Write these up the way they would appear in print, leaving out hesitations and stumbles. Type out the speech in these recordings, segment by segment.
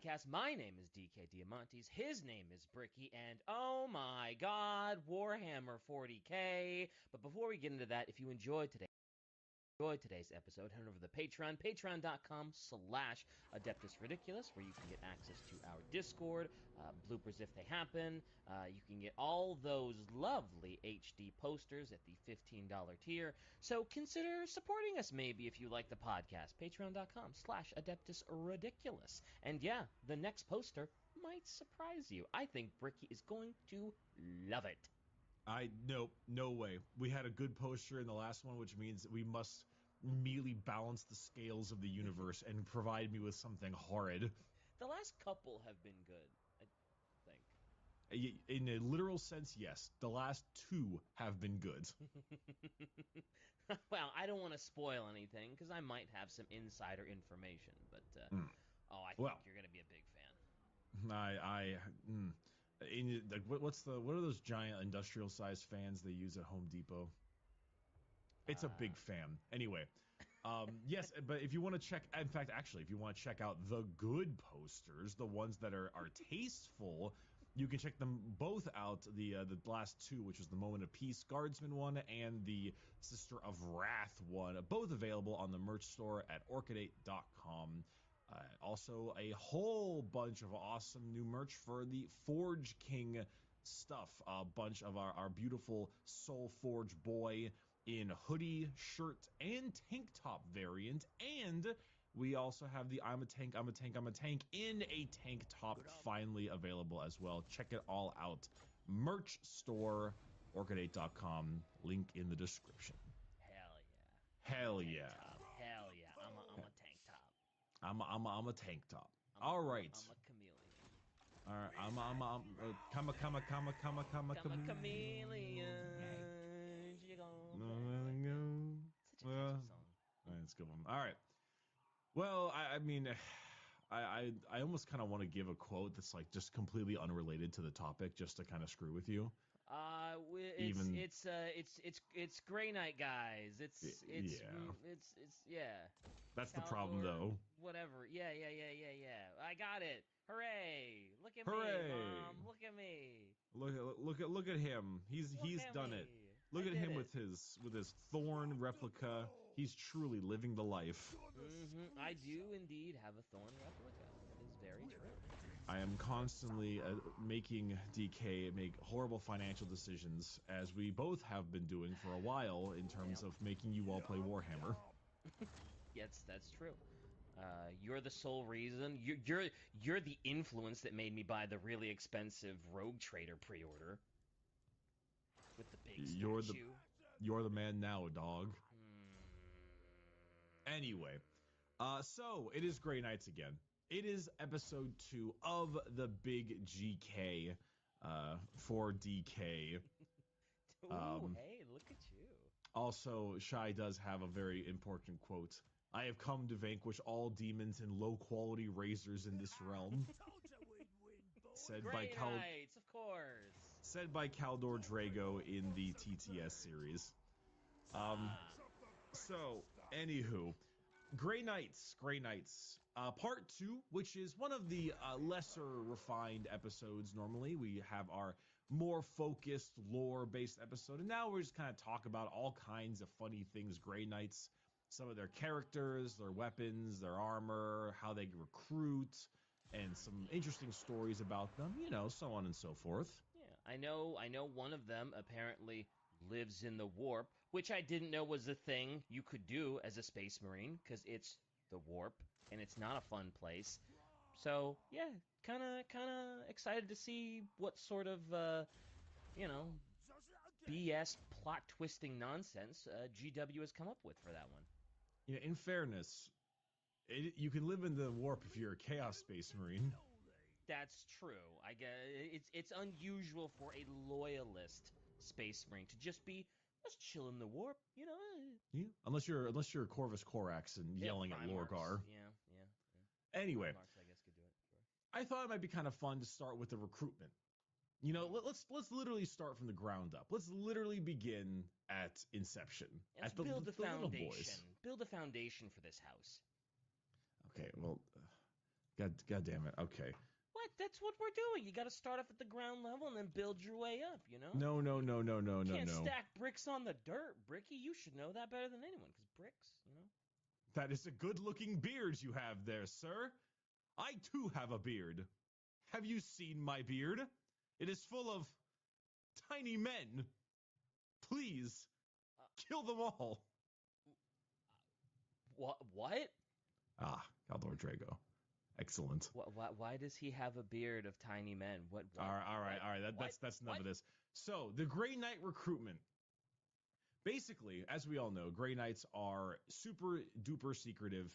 podcast. My name is DK Diamantes. His name is Bricky. And oh my god, Warhammer 40k. But before we get into that, if you enjoyed today's episode, head over to the Patreon, patreon.com/Adeptus Ridiculous, where you can get access to our Discord, bloopers if they happen. You can get all those lovely HD posters at the $15 tier. So consider supporting us maybe if you like the podcast. Patreon.com/Adeptus Ridiculous. And yeah, the next poster might surprise you. I think Bricky is going to love it. Nope, no way. We had a good poster in the last one, which means that we must immediately balance the scales of the universe and provide me with something horrid. The last couple have been good, I think. In a literal sense, yes. The last two have been good. Well, I don't want to spoil anything, because I might have some insider information, but, I think you're going to be a big fan. What are those giant industrial-sized fans they use at Home Depot? It's a big fan. Anyway, yes, but if you want to check out the good posters, the ones that are tasteful, you can check them both out. The last two, which was the Moment of Peace Guardsman one and the Sister of Wrath one, both available on the merch store at orchidate.com. Also, a whole bunch of awesome new merch for the Forge King stuff. A bunch of our beautiful Soul Forge boy in hoodie, shirt, and tank top variant. And we also have the I'm a tank in a tank top finally available as well. Check it all out. Merch store, orchidate.com. Link in the description. Hell yeah. Hell yeah. Hell yeah. I'm a tank top. I'm a tank top. All right. I'm a chameleon. All right. I'm chameleon. Such a catchy song. That's a good one. All right. Well, I mean, I almost kind of want to give a quote that's like just completely unrelated to the topic, just to kind of screw with you. It's Grey Knight, guys. It's yeah. That's the problem, though. Whatever. Yeah. I got it. Hooray! Look at me, Mom. Look at me. Look at him. He's done it. Look at him with his thorn replica. He's truly living the life. Mm-hmm. I do indeed have a thorn replica. That is very true. I am constantly making DK make horrible financial decisions, as we both have been doing for a while, in terms of making you all play Warhammer. Yes, that's true. You're the sole reason. You're the influence that made me buy the really expensive Rogue Trader pre-order with the big statue. You're the man now, dog. Anyway, so it is Grey Knights again. It is episode 2 of the Big GK for DK. Ooh, hey, look at you. Also, Shai does have a very important quote. I have come to vanquish all demons and low-quality razors in this realm. Said by Knights, of course. Said by Kaldor Drago in the TTS series. So, anywho, Grey Knights, part 2, which is one of the lesser refined episodes. Normally, we have our more focused, lore-based episode, and now we're just kind of talk about all kinds of funny things Grey Knights, some of their characters, their weapons, their armor, how they recruit, and some interesting stories about them, so on and so forth. Yeah, I know one of them apparently lives in the warp, which I didn't know was a thing you could do as a Space Marine, because it's the warp, and it's not a fun place. So, yeah, kind of excited to see what sort of, BS plot-twisting nonsense GW has come up with for that one. Yeah, in fairness, you can live in the warp if you're a Chaos Space Marine. That's true. I guess it's unusual for a loyalist Space Marine to just chill in the warp, Yeah, unless you're Corvus Corax and yelling at Lorgar. Yeah. Anyway, Primarchs, I guess, could do it. Sure. I thought it might be kind of fun to start with the recruitment. Let's literally start from the ground up. Let's literally begin at inception. Let's build the foundation. Build a foundation for this house. Okay, well, God damn it. Okay. What? That's what we're doing. You got to start off at the ground level and then build your way up, you know? No, no, no, no, no, no, Can't no. stack bricks on the dirt, Bricky. You should know that better than anyone, because bricks, you know? That is a good-looking beard you have there, sir. I too have a beard. Have you seen my beard? It is full of tiny men. Please, Uh, kill them all. what? Ah, Galdor Drago. Excellent. Why does he have a beard of tiny men? All right, all right, What? all right. What? That's enough What? of this. So the Grey Knight recruitment. Basically, as we all know, Grey Knights are super duper secretive,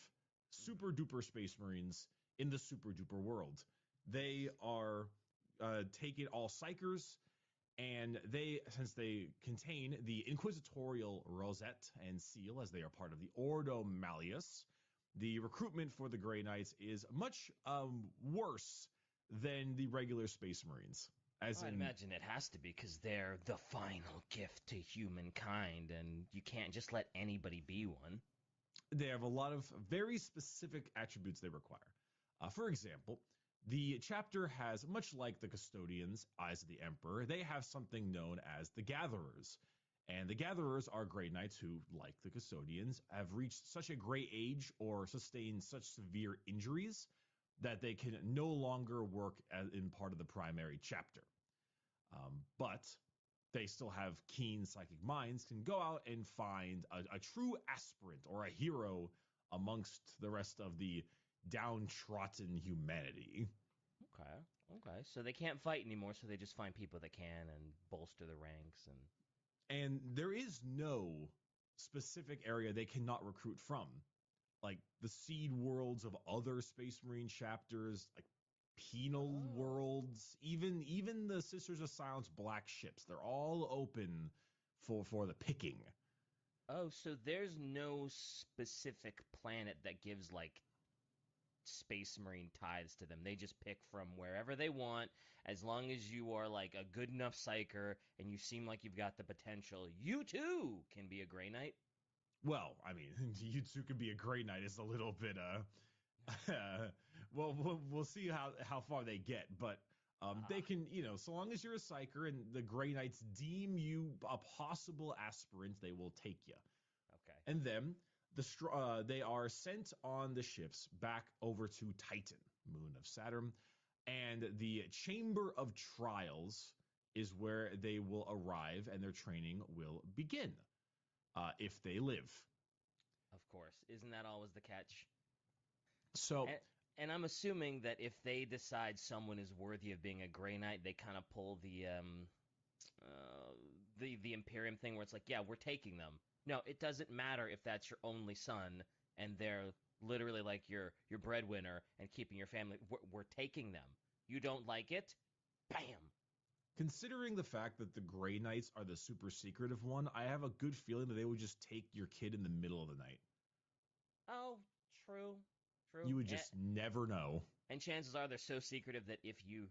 super duper space marines in the super duper world. They are taking all psychers, and since they contain the Inquisitorial Rosette and Seal, as they are part of the Ordo Malleus, the recruitment for the Grey Knights is much worse than the regular Space Marines. As I'd in, imagine it has to be because they're the final gift to humankind, and you can't just let anybody be one. they have a lot of very specific attributes they require. For example, the chapter has, much like the Custodians, Eyes of the Emperor, they have something known as the Gatherers. And the Gatherers are Grey Knights who, like the Custodians, have reached such a great age or sustained such severe injuries that they can no longer work in part of the primary chapter. But they still have keen psychic minds, can go out and find a true aspirant or a hero amongst the rest of the downtrodden humanity. Okay. So they can't fight anymore, so they just find people that can and bolster the ranks and. And there is no specific area they cannot recruit from. Like the seed worlds of other Space Marine chapters, like penal Oh. worlds, even the Sisters of Silence black ships, they're all open for the picking. Oh, so there's no specific planet that gives like Space Marine tithes to them. They just pick from wherever they want. As long as you are like a good enough psyker and you seem like you've got the potential, you too can be a Grey Knight. Well, I mean, Yutsu could be a Grey Knight is a little bit well, we'll see how far they get, but they Ah, can, so long as you're a psyker and the Grey Knights deem you a possible aspirant, they will take you. okay. And then they are sent on the ships back over to Titan, moon of Saturn, and the Chamber of Trials is where they will arrive and their training will begin, if they live. Of course. Isn't that always the catch? So And I'm assuming that if they decide someone is worthy of being a Grey Knight, they kind of pull uh, the Imperium thing where it's like, yeah, we're taking them. No, it doesn't matter if that's your only son and they're literally like your breadwinner and keeping your family. We're taking them. You don't like it? Bam. considering the fact that the Grey Knights are the super secretive one, I have a good feeling that they would just take your kid in the middle of the night. Oh, true, You true. would just never know. And chances are they're so secretive that if you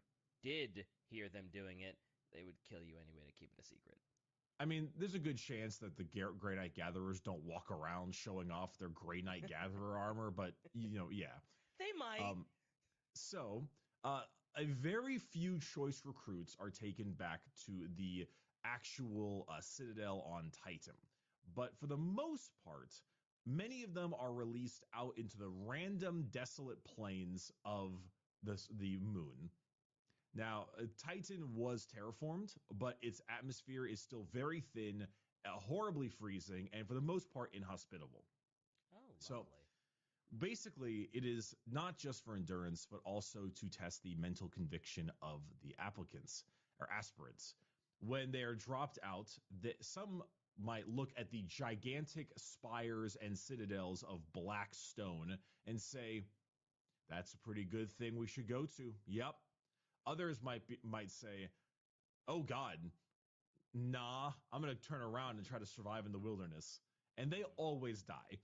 did hear them doing it, they would kill you anyway to keep it a secret. I mean, there's a good chance that the Grey Knight Gatherers don't walk around showing off their Grey Knight Gatherer armor, but yeah. They might. Um, so, a very few choice recruits are taken back to the actual Citadel on Titan. But for the most part, many of them are released out into the random desolate plains of the moon. Now, Titan was terraformed, but its atmosphere is still very thin, horribly freezing, and for the most part, inhospitable. Oh, So lovely. basically, it is not just for endurance, but also to test the mental conviction of the applicants or aspirants. When they are dropped out, some might look at the gigantic spires and citadels of black stone and say, that's a pretty good thing we should go to. Yep. Others might say, oh God, nah, I'm going to turn around and try to survive in the wilderness. And they always die.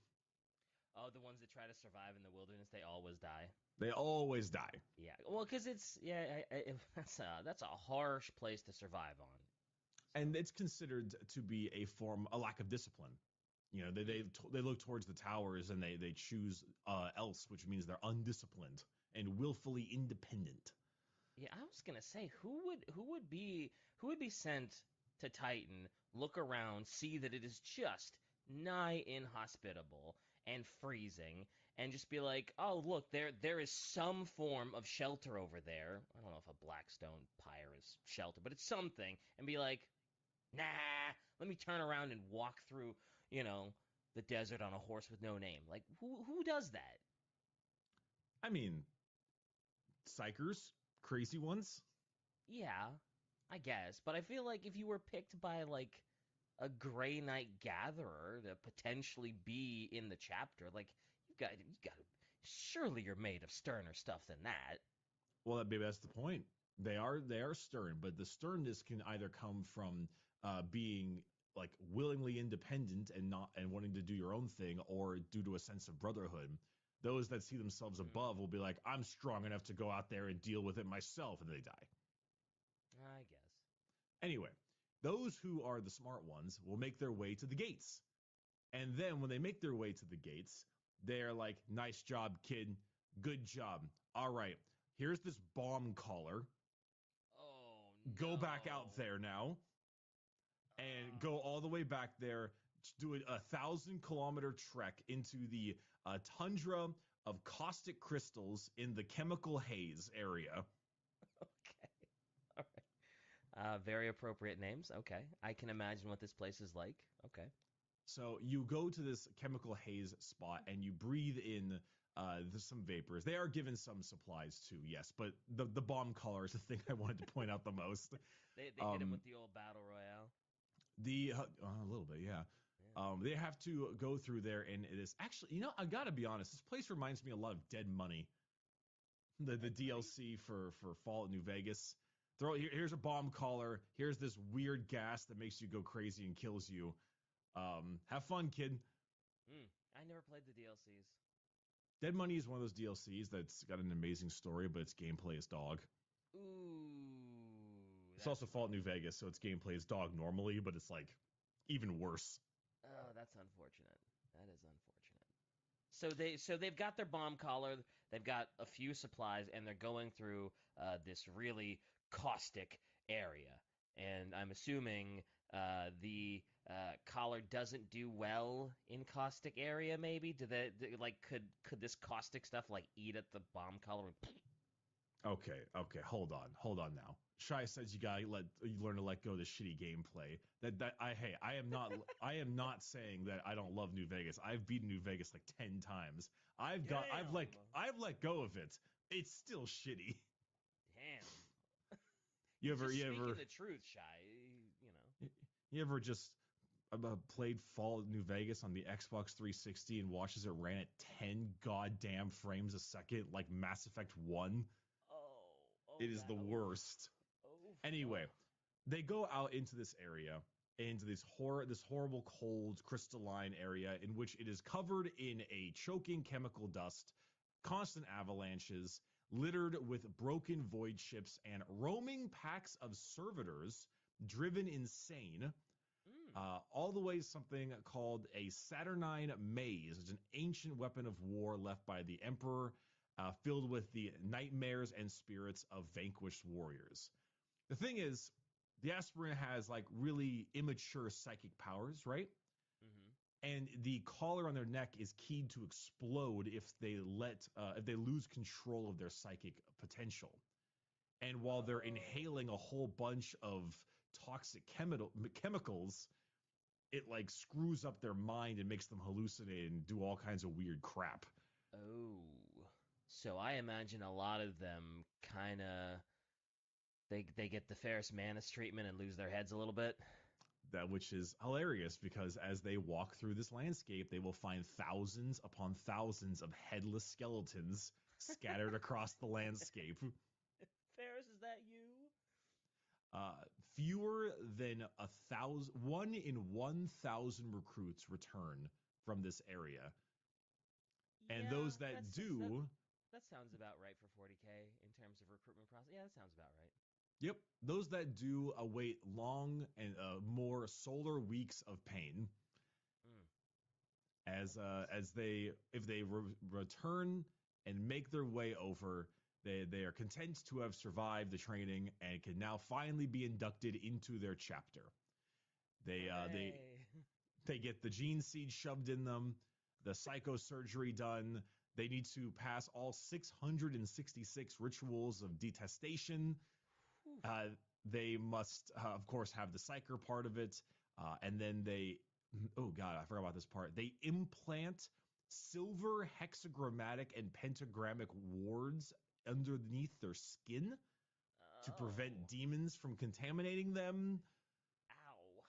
Oh, the ones that try to survive in the wilderness, they always die. They always die. Yeah, well, because it's that's a harsh place to survive on. And So, it's considered to be a lack of discipline. They look towards the towers and they choose else, which means they're undisciplined and willfully independent. Yeah, I was gonna say who would be sent to Titan, look around, see that it is just nigh inhospitable and freezing, and just be like, oh look, there is some form of shelter over there. I don't know if a Blackstone pyre is shelter, but it's something, and be like, nah, let me turn around and walk through, you know, the desert on a horse with no name. Like who does that? I mean, psychers, crazy ones. Yeah, I guess. But I feel like if you were picked by like a Grey Knight Gatherer to potentially be in the chapter, like you got surely you're made of sterner stuff than that. Well, maybe that's the point. They are stern, but the sternness can either come from being like willingly independent and not and wanting to do your own thing, or due to a sense of brotherhood. Those that see themselves above Mm, will be like, I'm strong enough to go out there and deal with it myself, and they die. I guess. Anyway, those who are the smart ones will make their way to the gates. And then when they make their way to the gates, they're like, nice job, kid. Good job. All right, here's this bomb collar. Oh Go back out no. there now and go Oh. all the way back there. Do a 1,000-kilometer trek into the tundra of caustic crystals in the chemical haze area. Okay. All right. Very appropriate names. Okay. I can imagine what this place is like. Okay. So you go to this chemical haze spot and you breathe in some vapors. They are given some supplies too, yes, but the bomb collar is the thing I wanted to point out the most. They hit him Um, with the old battle royale. a little bit, yeah. Yeah. They have to go through there, and it is actually, I gotta be honest, this place reminds me a lot of Dead Money, the Dead money? DLC for Fallout New Vegas. Here's a bomb collar. Here's this weird gas that makes you go crazy and kills you. Have fun, kid. I never played the DLCs. Dead Money is one of those DLCs that's got an amazing story, but its gameplay is dog. Ooh, It's also that's Fallout rough. New Vegas, so its gameplay is dog normally, but it's like even worse. Oh, that's unfortunate. That is unfortunate. So they've got their bomb collar, they've got a few supplies, and they're going through this really caustic area. And I'm assuming the collar doesn't do well in caustic area. Maybe like could this caustic stuff like eat at the bomb collar? Okay, hold on now. Shy says you learn to let go of the shitty gameplay. I am not saying that I don't love New Vegas. I've beaten New Vegas like 10 times. Damn, I've let go of it. It's still shitty. damn. You He's ever just you speaking ever the truth, Shy. you ever just played Fallout New Vegas on the Xbox 360 and watched as it ran at 10 goddamn frames a second like Mass Effect 1? Oh, It is that. the Oof, worst. oof. Anyway, they go out into this area, into this horrible cold crystalline area in which it is covered in a choking chemical dust, constant avalanches, littered with broken void ships and roaming packs of servitors driven insane. Mm. All the way something called a Saturnine maze. It's an ancient weapon of war left by the Emperor, filled with the nightmares and spirits of vanquished warriors. The thing is, the aspirant has like really immature psychic powers, right? Mm-hmm. And the collar on their neck is keyed to explode if they lose control of their psychic potential. And while they're Oh. inhaling a whole bunch of toxic chemicals, it like screws up their mind and makes them hallucinate and do all kinds of weird crap. Oh. So I imagine a lot of them kind of they get the Ferris Manus treatment and lose their heads a little bit. That which is hilarious because as they walk through this landscape, they will find thousands upon thousands of headless skeletons scattered across the landscape. Ferris, is that you? Fewer than 1,000, 1 in 1,000 recruits return from this area, and Yeah, those that that's that do, that sounds about right for 40K in terms of recruitment process. Yeah, that sounds about right. yep, those that do await long and more solar weeks of pain Mm, as that sucks. they if they return and make their way over. They are content to have survived the training and can now finally be inducted into their chapter. They Hooray. they get the gene seed shoved in them, the psychosurgery done. They need to pass all 666 rituals of detestation. Whew. Uh, they must, of course, have the psyker part of it. And then oh God, I forgot about this part. They implant silver hexagrammatic and pentagrammic wards underneath their skin to prevent Oh. demons from contaminating them. Ow.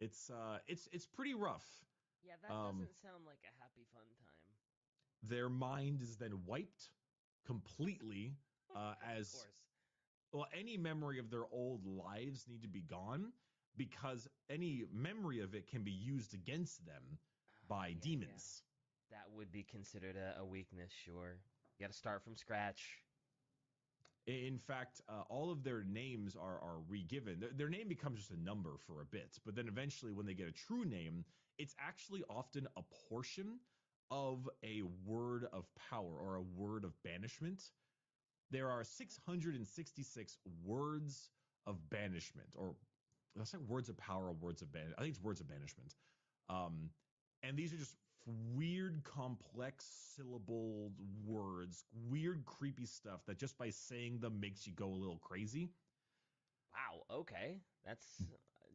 It's pretty rough. Yeah, that Um, doesn't sound like a happy fun time. their mind is then wiped completely, Of as course. well. Any memory of their old lives need to be gone because any memory of it can be used against them by Yeah, yeah. demons. That would be considered a weakness, sure. You got to start from scratch. In fact, all of their names are re-given. Their name becomes just a number for a bit, but then eventually, when they get a true name, it's actually often a portion of a word of power or a word of banishment. There are 666 words of banishment, or that's like words of power or words of banishment. I think it's words of banishment. Um, and these are just weird, complex syllabled words, weird, creepy stuff that just by saying them makes you go a little crazy. Wow, okay. That's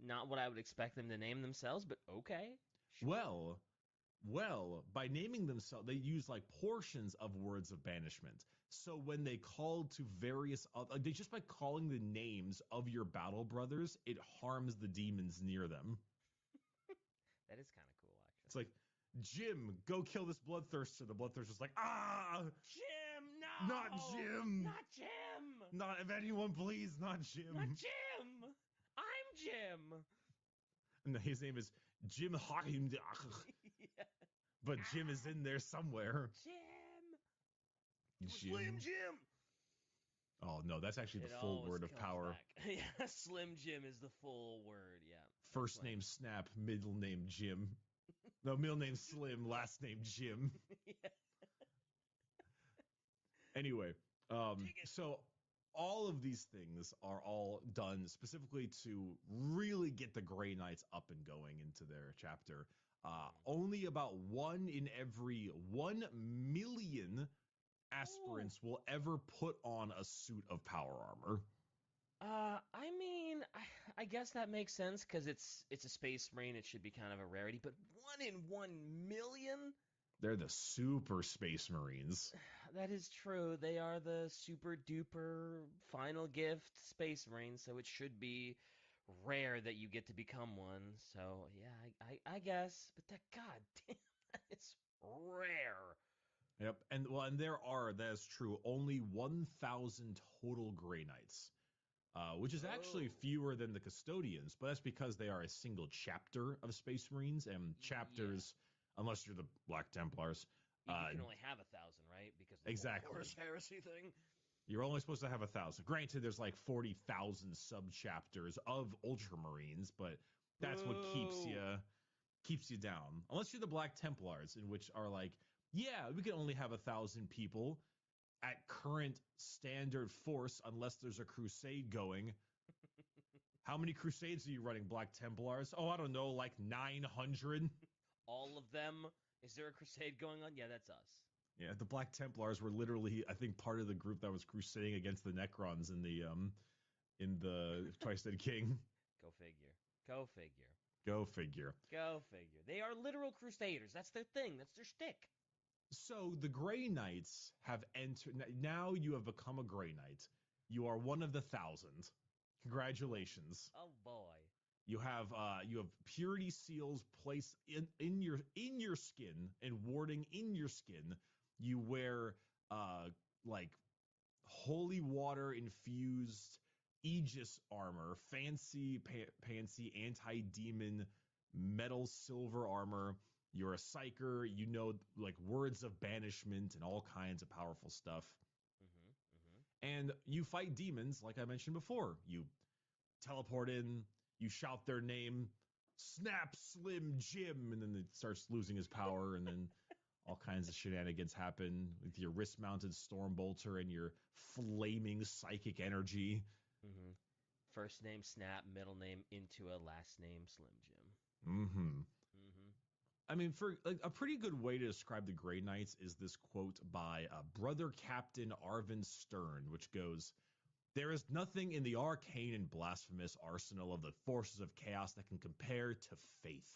not what I would expect them to name themselves, but okay. Sure. Well, by naming themselves, they use like portions of words of banishment. So when they call to various other, they just by calling the names of your battle brothers, it harms the demons near them. That is kind of cool, It's actually. like, Jim, go kill this bloodthirster. The bloodthirster's like, ah, Jim, not no! Jim. Not Jim! Not if anyone, please, not Not Jim. Jim! I'm Jim! And his name is Jim Haimdach, Yeah. but Jim is Ah, in there somewhere. Jim! It was Slim Jim. Jim! Oh no, that's actually It the full always word of comes power. back. Yeah, Slim Jim is the full word. Yeah, that's First funny. name Snap, middle name Jim. No, middle name Slim, last name Jim. Yeah. Anyway, Dig it. so all of these things are all done specifically to really get the Grey Knights up and going into their chapter. Only about 1 in every 1 million Ooh. aspirants will ever put on a suit of power armor. I mean, I guess that makes sense because it's a space marine. It should be kind of a rarity, but 1 in 1 million? They're the super space marines. That is true. They are the super duper final gift space marine, so it should be rare that you get to become one. So yeah, I guess. But that god damn, that is rare. Yep, and well, and there are, that is true, only 1,000 total Grey Knights, which is Oh, actually fewer than the Custodians, but that's because they are a single chapter of Space Marines, and yeah. chapters, unless you're the Black Templars, You uh, can only have 1,000, right? Because of the whole exactly. Horus Heresy thing. You're only supposed to have 1,000. Granted, there's like 40,000 sub chapters of Ultramarines, but that's what Boo. keeps you down. Unless you're the Black Templars, in which are like, yeah, we can only have 1,000 people at current standard force, unless there's a crusade going. How many crusades are you running, Black Templars? Oh, I don't know, like 900. All of them. Is there a crusade going on? Yeah, that's us. Yeah, the Black Templars were literally, I think, part of the group that was crusading against the Necrons in the Twice Dead King. Go figure. Go figure. Go figure. Go figure. They are literal crusaders. That's their thing. That's their shtick. So the Grey Knights have entered. Now you have become a Grey Knight. You are one of the 1,000. Congratulations. Oh boy. You have purity seals placed in your skin and warding in your skin. You wear like holy water infused Aegis armor, fancy fancy anti demon metal silver armor. You're a psyker. You know like words of banishment and all kinds of powerful stuff. Mm-hmm. Mm-hmm. And you fight demons, like I mentioned before. You teleport in, you shout their name, snap, Slim Jim, and then it starts losing his power, and then All kinds of shenanigans happen with your wrist-mounted storm bolter and your flaming psychic energy. Mm-hmm. First name Snap, middle name Into a, last name Slim Jim. Mm-hmm. Mm-hmm. I mean, for like, a pretty good way to describe the Grey Knights is this quote by Brother Captain Arvin Stern, which goes, "There is nothing in the arcane and blasphemous arsenal of the forces of chaos that can compare to faith.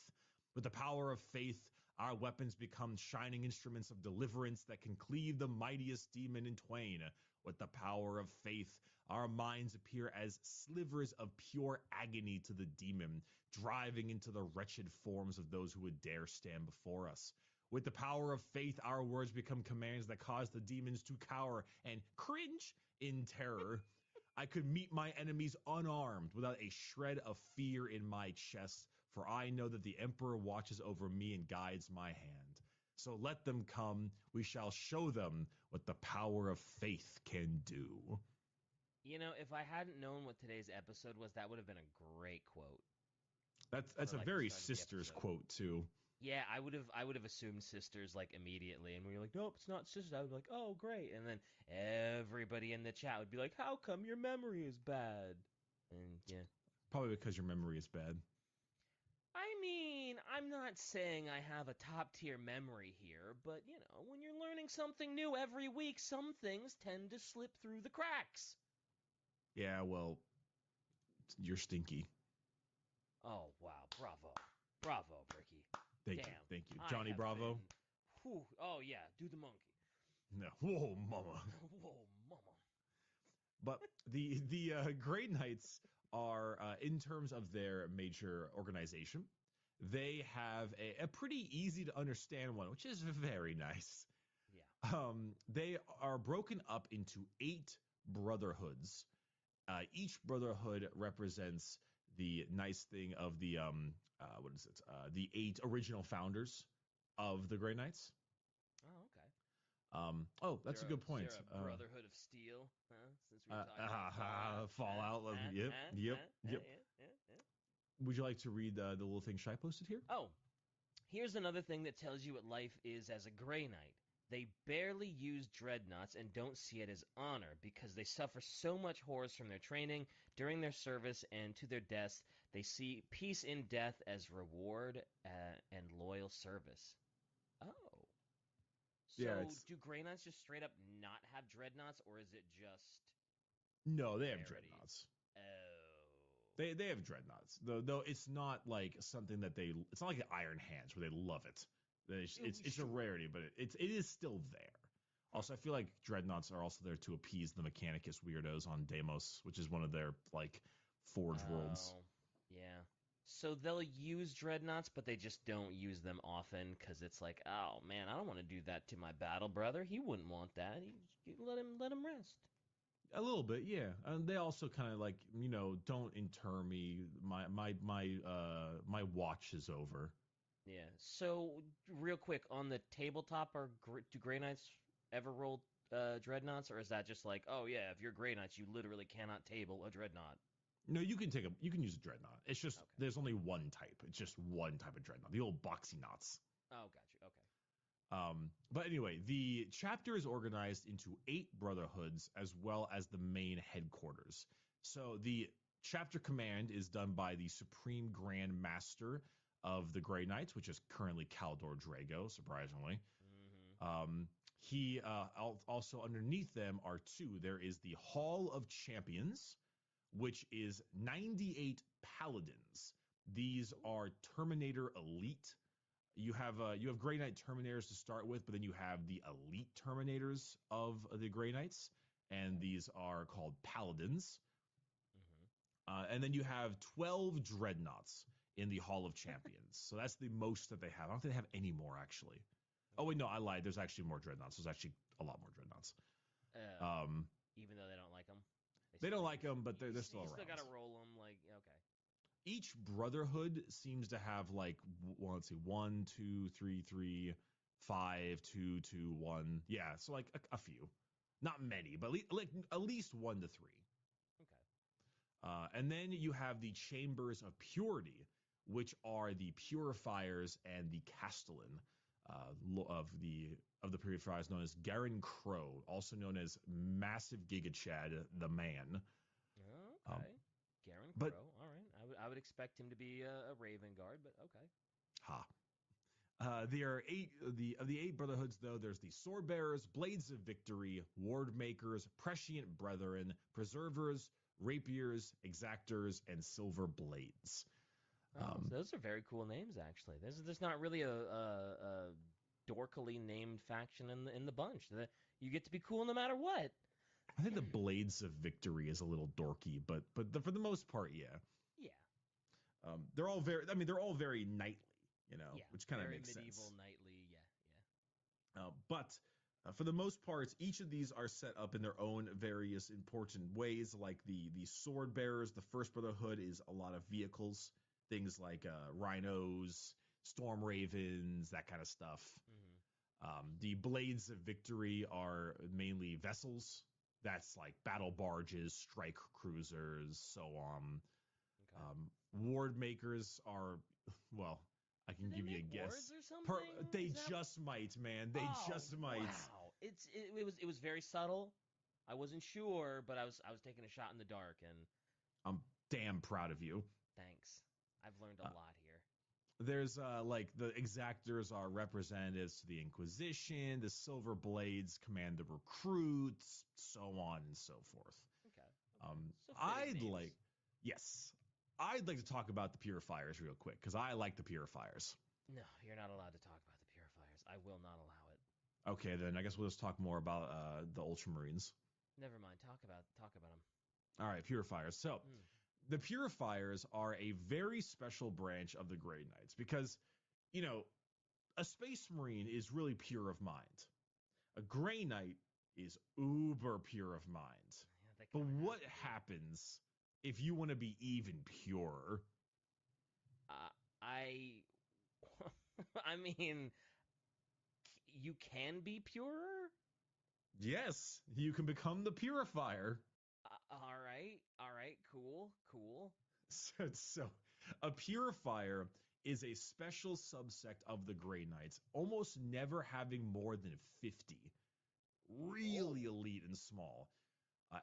With the power of faith, our weapons become shining instruments of deliverance that can cleave the mightiest demon in twain. With the power of faith, our minds appear as slivers of pure agony to the demon, driving into the wretched forms of those who would dare stand before us. With the power of faith, our words become commands that cause the demons to cower and cringe in terror. I could meet my enemies unarmed without a shred of fear in my chest, for I know that the Emperor watches over me and guides my hand. So let them come. We shall show them what the power of faith can do." You know, if I hadn't known what today's episode was, that would have been a great quote That's for a like the very start of the sisters episode. quote too. Yeah, I would have assumed sisters like immediately, and we were like, nope, it's not sisters. I would be like, oh great, and then everybody in the chat would be like, how come your memory is bad? And yeah, Probably because your memory is bad. I mean, I'm not saying I have a top tier memory here, but you know, when you're learning something new every week, some things tend to slip through the cracks. Yeah, well, you're stinky. Oh wow, bravo, bravo, Bricky. Thank you, Damn, thank you, I Johnny have Bravo. been. Whew, oh yeah, do the monkey. No, whoa, mama. Whoa, mama. But the Grey Knights are, in terms of their major organization, they have a pretty easy to understand one, which is very nice. Yeah. They are broken up into 8 brotherhoods. Each brotherhood represents the nice thing of the what is it? The 8 original founders of the Grey Knights. Oh, okay. Oh, that's a good Is point. there a Brotherhood of Steel? Huh? Since we were talking about Fallout. Fallout. Yep, yep, yep. Yeah. Would you like to read the little thing Shai posted here? Oh, here's another thing that tells you what life is as a Grey Knight. They barely use dreadnoughts and don't see it as honor because they suffer so much horrors from their training, during their service, and to their deaths. They see peace in death as reward and loyal service. Oh. Yeah, So, it's do Grey Knights just straight up not have dreadnoughts, or is it just no, they have rarities? dreadnoughts. Oh. They have dreadnoughts. Though it's not like something that they. It's not like the Iron Hands where they love it. It's a Sure. rarity, but it is still there. Hmm. Also, I feel like dreadnoughts are also there to appease the Mechanicus weirdos on Deimos, which is one of their like forge worlds. Oh. Yeah. So they'll use dreadnoughts, but they just don't use them often because it's like, oh man, I don't want to do that to my battle brother. He wouldn't want that. Let him rest. A little bit, yeah. And they also kind of like, don't inter me. My watch is over. Yeah. So real quick on the tabletop, do Grey Knights ever roll dreadnoughts, or is that just like, oh yeah, if you're Grey Knights, you literally cannot table a dreadnought? No, you can use a dreadnought. It's just Okay. there's only one type. It's just one type of dreadnought. The old boxy knots. Oh, got you. Okay. But anyway, the chapter is organized into 8 brotherhoods as well as the main headquarters. So the chapter command is done by the Supreme Grand Master of the Grey Knights, which is currently Caldor Drago, surprisingly. Mm-hmm. Um, he also underneath them are 2. There is the Hall of Champions, which is 98 paladins. These are Terminator Elite. You have Grey Knight Terminators to start with, but then you have the elite Terminators of the Grey Knights, and Okay. these are called Paladins. Mm-hmm. And then you have 12 Dreadnoughts in the Hall of Champions. So that's the most that they have. I don't think they have any more actually. Oh wait, Okay. no, I lied. There's actually more Dreadnoughts. There's actually a lot more Dreadnoughts. Oh, Um, even though they don't like them, they don't you like still them, but you, they're still you still around. gotta roll them. Like, okay. Each brotherhood seems to have like, well, let's see, 1, 2, 3, 3, 5, 2, 2, 1. Yeah, so like a few, not many, but like at least 1 to 3. Okay. And then you have the chambers of purity, which are the purifiers and the castellan. of the purifiers known as Garen Crow, also known as Massive Giga Chad, the Man. Okay. Garen But Crow. All right. I would expect him to be a Raven Guard, but okay. ha. There are eight of the eight brotherhoods, though. There's the Sword Bearers, Blades of Victory, Ward Makers, Prescient Brethren, Preservers, Rapiers, Exactors, and Silver Blades. Oh, so those are very cool names, actually. There's not really a dorkily named faction in the bunch. You get to be cool no matter what. I think the Blades of Victory is a little dorky, but for the most part, yeah. Yeah. They're all very. I mean, they're all very knightly, Yeah. which kind of Very makes medieval, sense. knightly. Yeah. But for the most part, each of these are set up in their own various important ways. Like the sword bearers, the first brotherhood is a lot of vehicles, things like rhinos, storm ravens, that kind of stuff. The blades of victory are mainly vessels. That's like battle barges, strike cruisers, so on. Okay. Ward makers are, well, I Do can they give you make a guess. wards or something? They Is that? just might, man. They Oh just might. wow! It was very subtle. I wasn't sure, but I was taking a shot in the dark, and I'm damn proud of you. thanks. I've learned a Uh, lot here. there's like the exactors are representatives to the Inquisition. The Silver Blades command the recruits, so on and so forth. Okay. Okay. So fitting I'd names. like, yes, I'd like to talk about the Purifiers real quick because I like the Purifiers. No, you're not allowed to talk about the purifiers. I will not allow it. Okay, then I guess we'll just talk more about the Ultramarines. Never mind. Talk about them. All right, Purifiers. So the Purifiers are a very special branch of the Grey Knights because, you know, a Space Marine is really pure of mind. A Grey Knight is uber pure of mind. Yeah, they But kind of what have to be. happens if you want to be even purer? I. I mean, you can be purer. Yes, you can become the Purifier. All right, cool. So, a Purifier is a special subsect of the Grey Knights, almost never having more than 50. Oh, Really elite and small.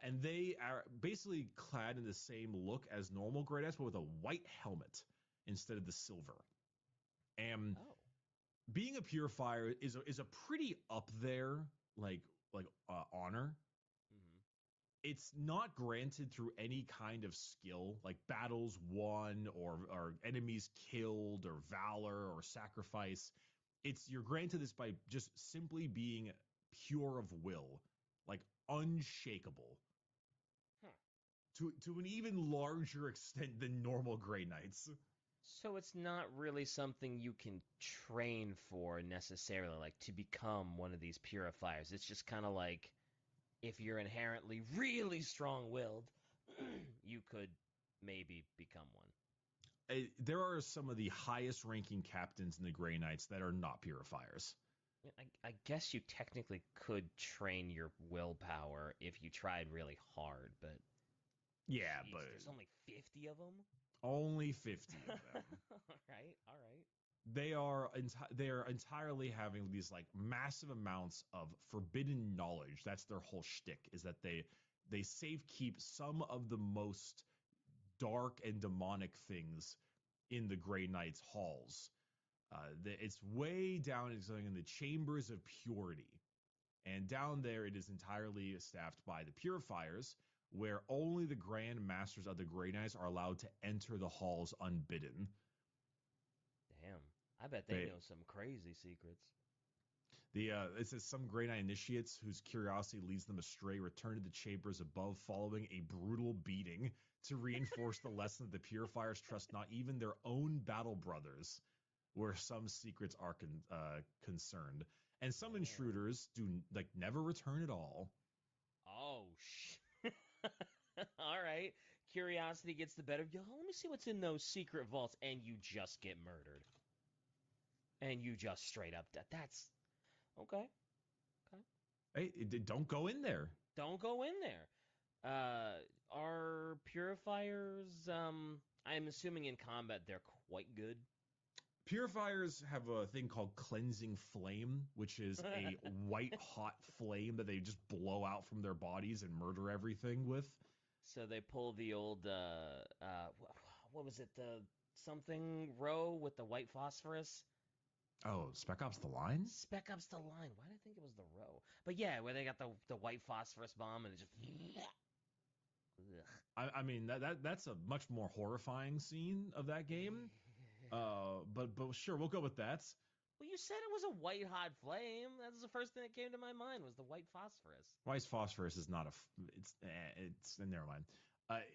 And they are basically clad in the same look as normal Grey Knights, but with a white helmet instead of the silver. And oh. being a Purifier is a pretty up there like honor. Mm-hmm. It's not granted through any kind of skill, like battles won or enemies killed or valor or sacrifice. You're granted this by just simply being pure of will, like unshakable, Huh. to an even larger extent than normal Grey Knights. So it's not really something you can train for necessarily, like to become one of these purifiers. It's just kind of like if you're inherently really strong-willed, you could maybe become one. There are some of the highest ranking captains in the Grey Knights that are not purifiers. I guess you technically could train your willpower if you tried really hard, but Yeah, jeez, but there's only 50 of them? only 50 of them. All right. They are entirely having these like massive amounts of forbidden knowledge. That's their whole shtick, is that they safe keep some of the most dark and demonic things in the Grey Knights halls. It's way down in the chambers of purity. And down there, it is entirely staffed by the purifiers, where only the grand masters of the Grey Knights are allowed to enter the halls unbidden. Damn. I bet they They know some crazy secrets. It says some Grey Knight initiates whose curiosity leads them astray return to the chambers above following a brutal beating to reinforce the lesson that the purifiers trust not even their own battle brothers, where some secrets are concerned. And some Damn. intruders do like never return at all. Oh, All right. Curiosity gets the better of you. Let me see what's in those secret vaults, and you just get murdered. And you just straight up dead. That's okay. Okay. Hey, don't go in there. Don't go in there. Are purifiers? I'm assuming in combat they're quite good. Purifiers have a thing called cleansing flame, which is a white hot flame that they just blow out from their bodies and murder everything with. So they pull the old what was it, the something row with the white phosphorus? Oh, Spec Ops: The Line? Spec Ops the Line. Why did I think it was the row? But yeah, where they got the white phosphorus bomb and it just. I mean that's a much more horrifying scene of that game. But sure, we'll go with that. Well, you said it was a white hot flame. That's the first thing that came to my mind was the white phosphorus. White phosphorus is not a. It's never mind.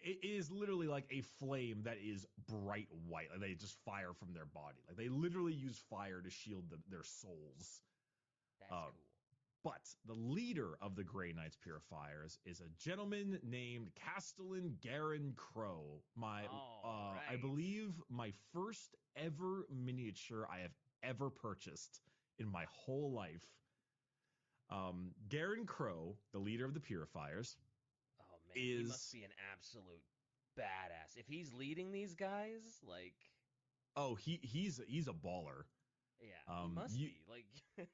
It is literally like a flame that is bright white. Like they just fire from their body. Like they literally use fire to shield their souls. That's Uh, cool. but the leader of the Grey Knights Purifiers is a gentleman named Castellan Garen Crow. I Right. believe my first ever miniature I have ever purchased in my whole life. Garen Crow, the leader of the Purifiers, Oh man, he must be an absolute badass. If he's leading these guys, like, he's a baller. yeah, he must You be. Like,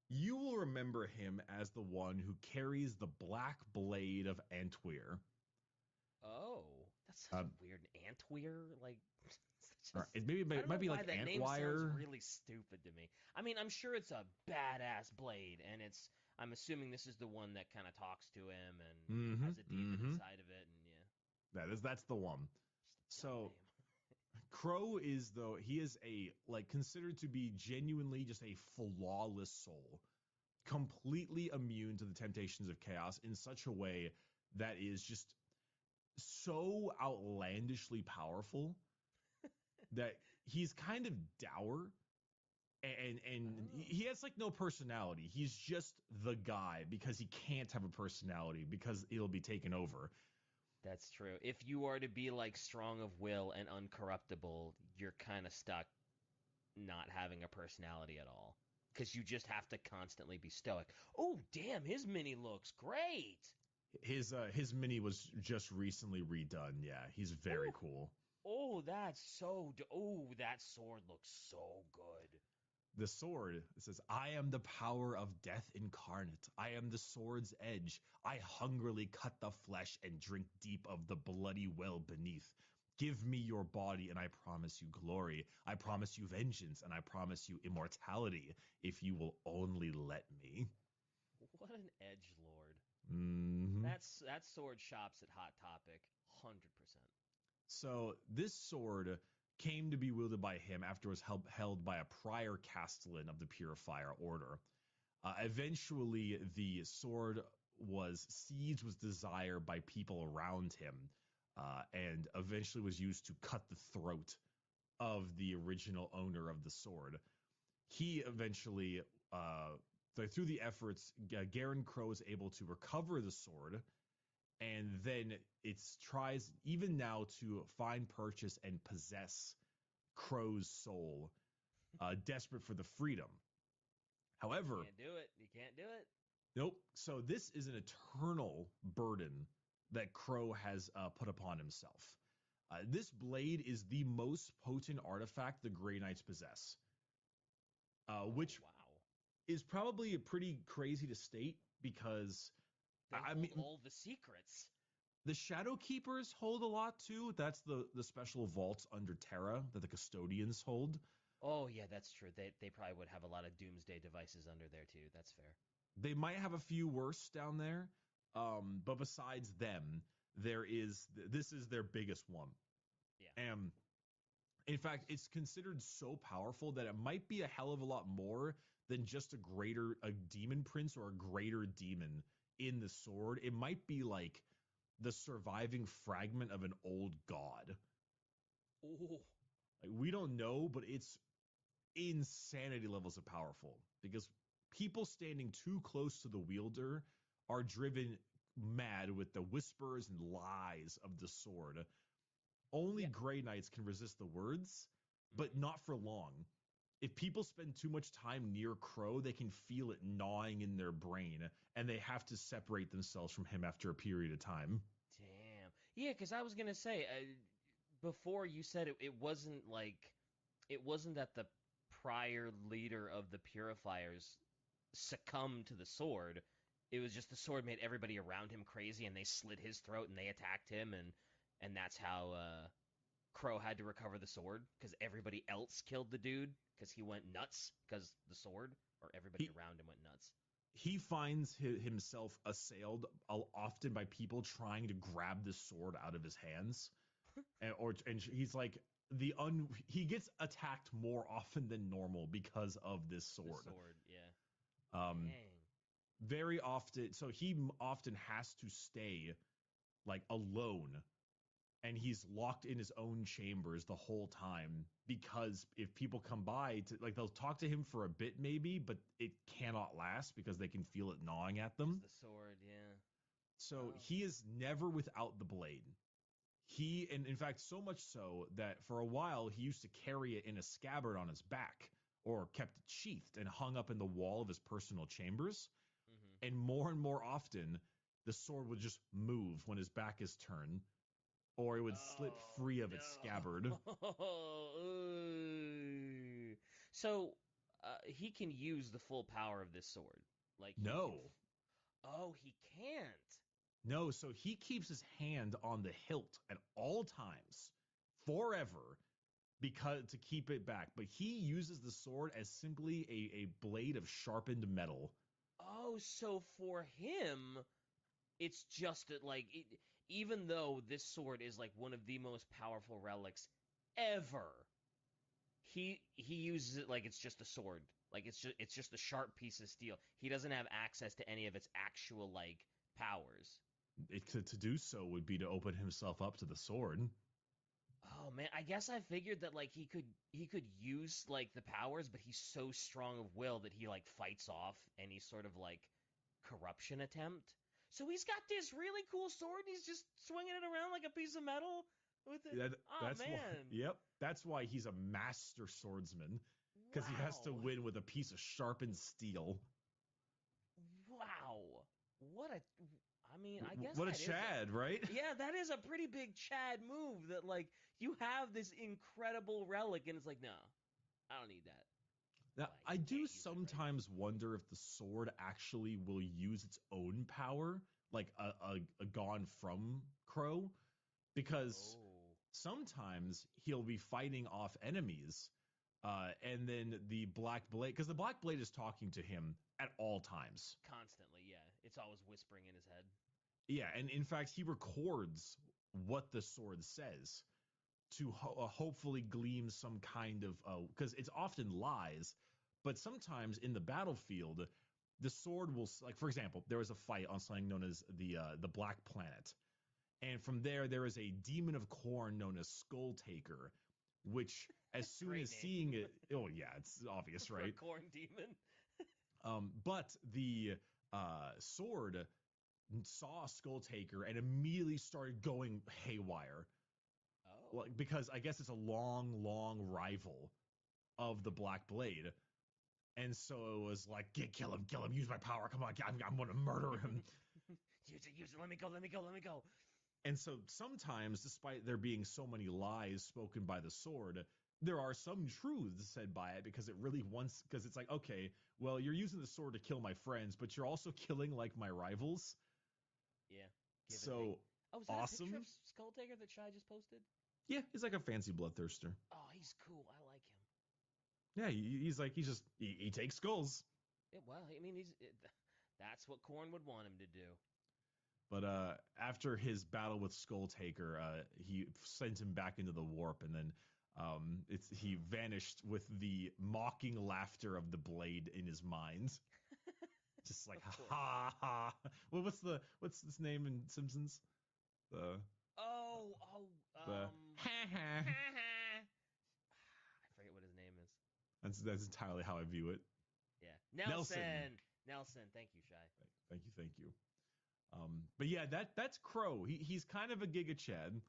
you will remember him as the one who carries the Black Blade of Antweir. oh, that's such Uh, a weird Antweir. Like, it's or just, it I don't might know be why like that name sounds Antwire. really stupid to me. I mean, I'm sure it's a badass blade, and I'm assuming this is the one that kind of talks to him and Mm-hmm. has a demon Mm-hmm. inside of it, and yeah, That's the one. just a dumb So name. Crow is though he is a like considered to be genuinely just a flawless soul, completely immune to the temptations of chaos in such a way that is just so outlandishly powerful that he's kind of dour and Oh. he has like no personality. He's just the guy because he can't have a personality because it'll be taken over. That's true. If you are to be like strong of will and uncorruptible, you're kind of stuck not having a personality at all. Because you just have to constantly be stoic. Oh, damn, his mini looks great. His mini was just recently redone. Yeah, he's very Oh, cool. oh, that's so. Oh, that sword looks so good. The sword, it says, I am the power of death incarnate. I am the sword's edge. I hungrily cut the flesh and drink deep of the bloody well beneath. Give me your body, and I promise you glory. I promise you vengeance, and I promise you immortality, if you will only let me. What an edge lord. Mm-hmm. That sword shops at Hot Topic, 100%. So this sword came to be wielded by him after it was held by a prior castellan of the Purifier Order. Eventually, the sword was seized with desire by people around him, and eventually was used to cut the throat of the original owner of the sword. He eventually, through the efforts, Garen Crow is able to recover the sword, and then it tries even now to find, purchase, and possess Crow's soul, desperate for the freedom. You However, can't do it. You can't do it. nope. So this is an eternal burden that Crow has put upon himself. This blade is the most potent artifact the Grey Knights possess, Oh, which wow. is probably pretty crazy to state because They I hold mean all the secrets. the Shadow Keepers hold a lot too. That's the special vaults under Terra that the Custodians hold. Oh yeah, that's true. They probably would have a lot of doomsday devices under there too. That's fair. They might have a few worse down there, but besides them, this is their biggest one. Yeah. And in fact, it's considered so powerful that it might be a hell of a lot more than just a demon prince or a greater demon in the sword. It might be like the surviving fragment of an old god. Oh, Like we don't know, but it's insanity levels of powerful because people standing too close to the wielder are driven mad with the whispers and lies of the sword. Only yeah. Grey Knights can resist the words, but Mhm. not for long. If people spend too much time near Crow, they can feel it gnawing in their brain, and they have to separate themselves from him after a period of time. Damn. Yeah, because I was gonna say before you said it wasn't like it wasn't that the prior leader of the Purifiers succumbed to the sword. It was just the sword made everybody around him crazy, and they slit his throat and they attacked him, and that's how Crow had to recover the sword because everybody else killed the dude because he went nuts because the sword, or everybody He around him went nuts. he finds himself assailed often by people trying to grab the sword out of his hands, and he's like he gets attacked more often than normal because of this The sword. sword, yeah. Um, Dang. very often, so he often has to stay like alone, and he's locked in his own chambers the whole time because if people come by to like they'll talk to him for a bit maybe, but it cannot last because they can feel it gnawing at Is them. the sword, yeah. So Oh. he is never without the blade. He, and in fact, so much so that for a while he used to carry it in a scabbard on his back or kept it sheathed and hung up in the wall of his personal chambers. Mm-hmm. And more often, the sword would just move when his back is turned, or it would slip Oh free of its scabbard. no. So he can use the full power of this sword. Like he can. No, Oh, he can't. no. So he keeps his hand on the hilt at all times, forever, because to keep it back. But he uses the sword as simply a blade of sharpened metal. Oh, so for him, it's just like even though this sword is like one of the most powerful relics ever, he uses it like it's just a sword. Like it's just a sharp piece of steel. He doesn't have access to any of its actual like powers. To do so would be to open himself up to the sword. Oh man, I guess I figured that like he could use like the powers, but he's so strong of will that he like fights off any sort of like corruption attempt. So he's got this really cool sword and he's just swinging it around like a piece of metal with it. Oh That's why. man. Yep, that's why he's a master swordsman because he has to Wow. win with a piece of sharpened steel. Wow. What a I mean, I guess What a that is a Chad, right? yeah, that is a pretty big Chad move that like you have this incredible relic and it's like, no, I don't need that. Now, Well, I you do can't use it, right? sometimes wonder if the sword actually will use its own power, like a gone from Crow, because Oh, sometimes he'll be fighting off enemies, and then the Black Blade, because the Black Blade is talking to him at all times. constantly, yeah. It's always whispering in his head. Yeah, and in fact, he records what the sword says to hopefully glean some kind of because it's often lies, but sometimes in the battlefield, the sword will like for example, there was a fight on something known as the Black Planet, and from there is a demon of corn known as Skull Taker, which as soon Great as name seeing it, oh yeah, it's obvious, for a right? corn demon. But the sword saw Skull Taker and immediately started going haywire, Oh. like because I guess it's a long rival of the Black Blade, and so it was like, get kill him, use my power, come on, I'm gonna murder him. Use it, let me go, let me go, let me go. And so sometimes, despite there being so many lies spoken by the sword, there are some truths said by it because it really wants because it's like, okay, well, you're using the sword to kill my friends, but you're also killing like my rivals. Yeah, give and take. So Oh, is that a picture of awesome. Skull Taker that Shy just posted? Yeah, he's like a fancy bloodthirster. Oh, he's cool. I like him. Yeah, he's like he takes skulls. Yeah, well, I mean, that's what Corn would want him to do. But after his battle with Skull Taker, he sent him back into the warp, and then he vanished with the mocking laughter of the blade in his mind, just like Of course. ha ha. Well, what's his name in Simpsons? The Oh, oh, the ha ha. I forget what his name is. That's entirely how I view it. Yeah, Nelson. Nelson. Nelson. Thank you, Shy. Thank you. But yeah, that's Crow. He's kind of a Giga Chad.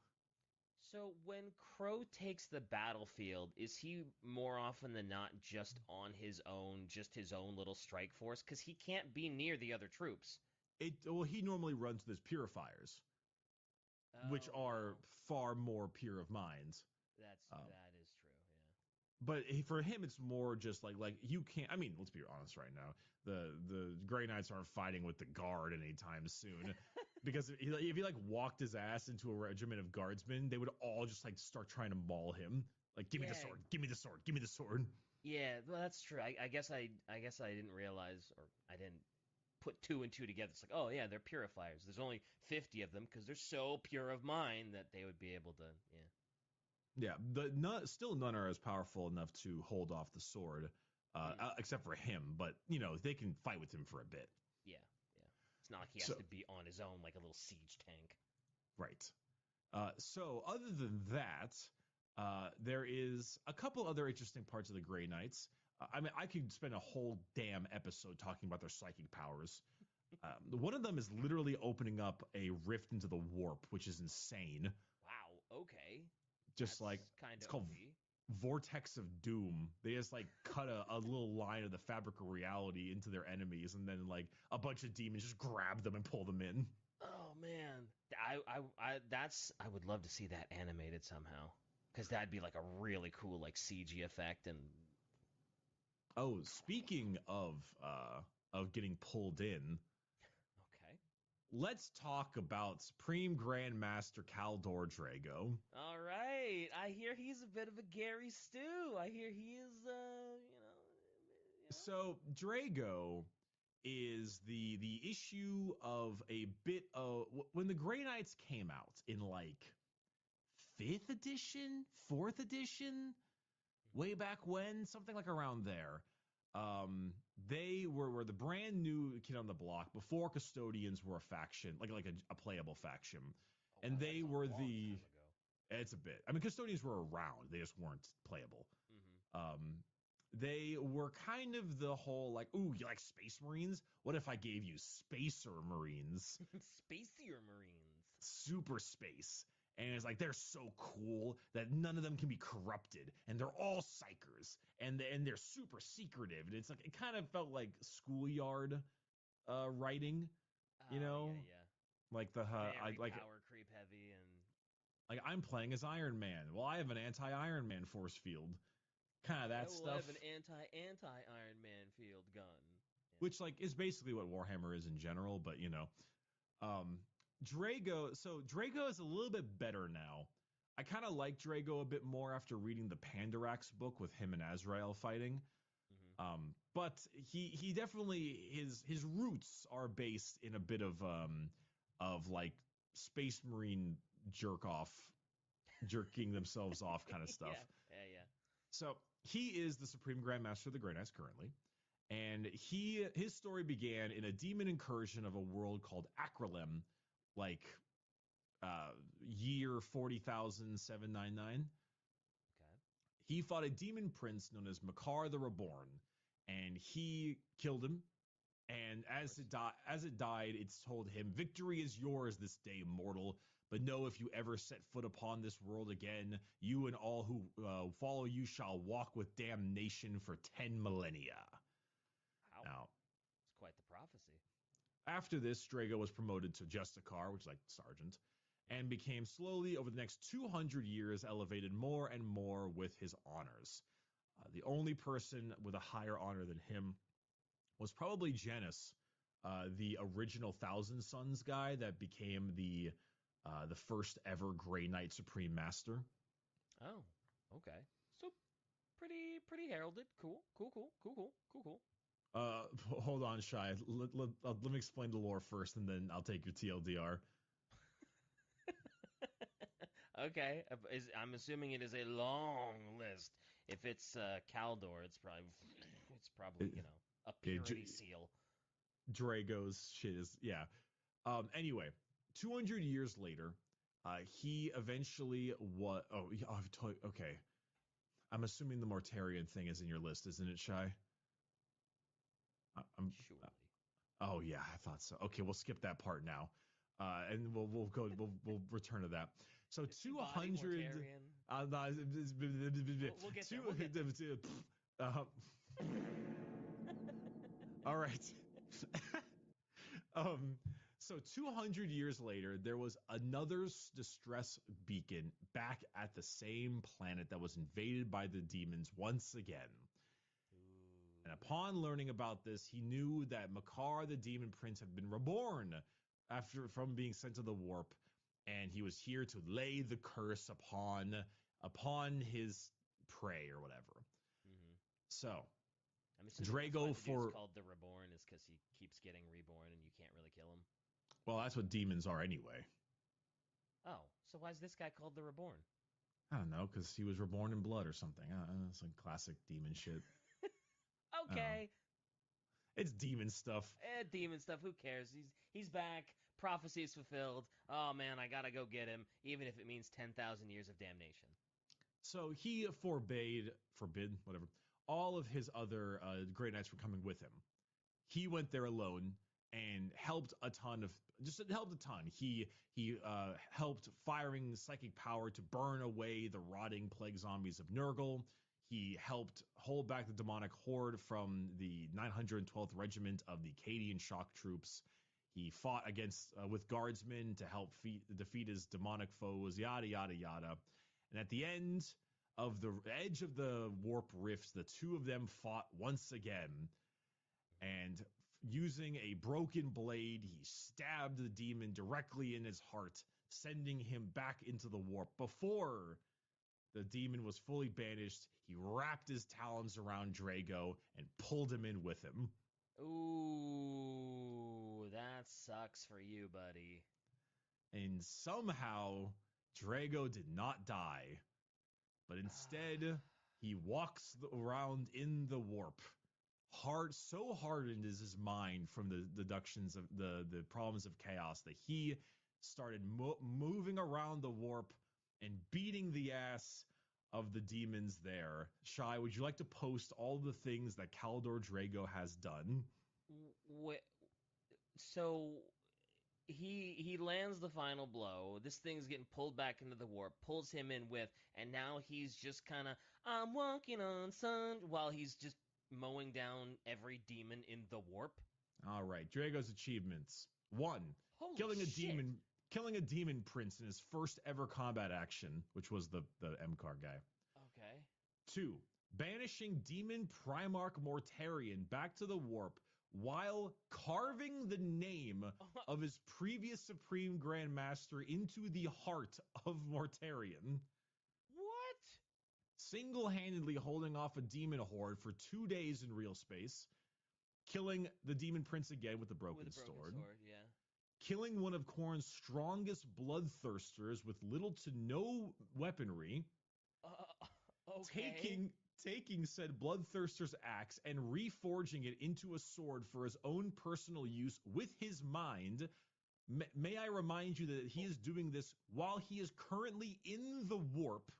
So when Crow takes the battlefield, is he more often than not just on his own, just his own little strike force? Because he can't be near the other troops. He normally runs with his purifiers, which Oh are well, far more pure of mind. that's Um, that is true. Yeah. but for him, it's more just like you can't. I mean, let's be honest right now. The Grey Knights aren't fighting with the guard anytime soon. Because if he like walked his ass into a regiment of guardsmen, they would all just like start trying to maul him. Like, give me the Yeah, sword, give me the sword, give me the sword. yeah, well, that's true. I guess I didn't realize, or I didn't put two and two together. It's like, oh yeah, they're purifiers. There's only 50 of them because they're so pure of mind that they would be able to. Yeah, Yeah, still none are as powerful enough to hold off the sword, mm, except for him. But they can fight with him for a bit. yeah, yeah. It's not like he has So to be on his own like a little siege tank. right. So other than that, there is a couple other interesting parts of the Grey Knights. I mean, I could spend a whole damn episode talking about their psychic powers. One of them is literally opening up a rift into the warp, which is insane. Wow. Okay, Just like that's kind it's of called OP. Vortex of Doom. They just like cut a little line of the fabric of reality into their enemies, and then like a bunch of demons just grab them and pull them in. Oh man, I would love to see that animated somehow, because that'd be like a really cool like CG effect and Oh, speaking of getting pulled in, okay. let's talk about Supreme Grandmaster Kaldor Drago. All right, I hear he's a bit of a Gary Stew. I hear he is, So Drago is the issue of a bit of when the Grey Knights came out in like fifth edition, fourth edition, way back when, something like around there. They were the brand new kid on the block before Custodians were a faction, like a playable faction, Oh and wow, they that's a were long the. time ago. It's a bit. I mean, Custodians were around; they just weren't playable. Um, they were kind of the whole like, ooh, you like Space Marines? What if I gave you Spacer Marines? Spacier Marines. Super space. And it's like they're so cool that none of them can be corrupted, and they're all psychers, and they're super secretive. And it's like it kind of felt like schoolyard writing, you Oh yeah, know, yeah. like the I Very like power creep heavy and I'm playing as Iron Man. Well, I have an anti-Iron Man force field, kind of yeah. that Well, I stuff, have an anti Iron Man field gun. which like is basically what Warhammer is in general. But um, Drago. So Drago is a little bit better now. I kind of like Drago a bit more after reading the Pandarax book with him and Azrael fighting. Yeah. But he definitely his roots are based in a bit of like Space Marine jerk off, jerking themselves off kind of stuff. Yeah, yeah, yeah. So he is the Supreme Grandmaster of the Grey Knights currently, and his story began in a demon incursion of a world called Akralem, like year 40,799. Okay. He fought a demon prince known as Makar the Reborn, and he killed him. And Of course. as it died, it's told him, "Victory is yours this day, mortal. But know if you ever set foot upon this world again, you and all who follow you shall walk with damnation for 10 millennia." Wow. Now, It's quite the prophecy. after this, Strago was promoted to Justicar, which is like sergeant, and became slowly over the next 200 years elevated more and more with his honors. The only person with a higher honor than him was probably Janus, the original Thousand Sons guy that became the first ever Grey Knight Supreme Master. Oh, okay. So pretty heralded. Cool, cool, cool, cool, cool, cool, cool. Uh, hold on, Shy. Let me explain the lore first, and then I'll take your TLDR. Okay, I'm assuming it is a long list. If it's Caldor, it's probably It, a it, purity seal. Drago's shit is yeah. Anyway, 200 years later, he eventually what? Oh, yeah, okay. I'm assuming the Mortarian thing is in your list, isn't it, Shy? I'm. Surely. Oh yeah, I thought so. Okay, we'll skip that part now, and we'll return to that. So Is he body 200. Mortarian? No, We'll get there. We'll get there. uh, all right. um, So 200 years later, there was another distress beacon back at the same planet that was invaded by the demons once again. And upon learning about this, he knew that Makar, the demon prince, had been reborn from being sent to the warp, and he was here to lay the curse upon his prey or whatever. Mm-hmm. So I'm assuming that's why Drago the dude's called the Reborn, is because he keeps getting reborn and you can't really kill him. well, that's what demons are anyway. Oh, so why is this guy called the Reborn? I don't know, because he was reborn in blood or something. It's like classic demon shit. Okay. It's demon stuff. Demon stuff. Who cares? He's back. Prophecy is fulfilled. Oh man, I gotta go get him, even if it means 10,000 years of damnation. So he forbid, whatever, all of his other Great Knights from coming with him. He went there alone and helped a ton. He helped firing psychic power to burn away the rotting plague zombies of Nurgle. He helped hold back the demonic horde from the 912th Regiment of the Cadian shock troops. He fought against with guardsmen to help defeat his demonic foes, yada yada yada. And at the end of the edge of the warp rifts, the two of them fought once again. And using a broken blade, he stabbed the demon directly in his heart, sending him back into the warp. Before the demon was fully banished, he wrapped his talons around Drago and pulled him in with him. Ooh, that sucks for you, buddy. And somehow, Drago did not die, but instead, he walks around in the warp. So hardened is his mind from the deductions of the problems of chaos that he started moving around the warp and beating the ass of the demons there. Shai, would you like to post all the things that Kaldor Drago has done? So he lands the final blow. This thing's getting pulled back into the warp, pulls him in with, and now he's just kind of I'm walking on sun while he's just mowing down every demon in the warp. All right, Drago's achievements. 1, Holy killing a shit. demon prince in his first ever combat action, which was the MCAR guy. Okay. 2, banishing demon Primarch Mortarion back to the warp while carving the name of his previous Supreme Grand Master into the heart of Mortarion. What? Single-handedly holding off a demon horde for 2 days in real space, killing the demon prince again with the broken sword. Yeah. Killing one of Khorne's strongest bloodthirsters with little to no weaponry. Okay. Taking said bloodthirster's axe and reforging it into a sword for his own personal use with his mind. May I remind you that he is doing this while he is currently in the warp.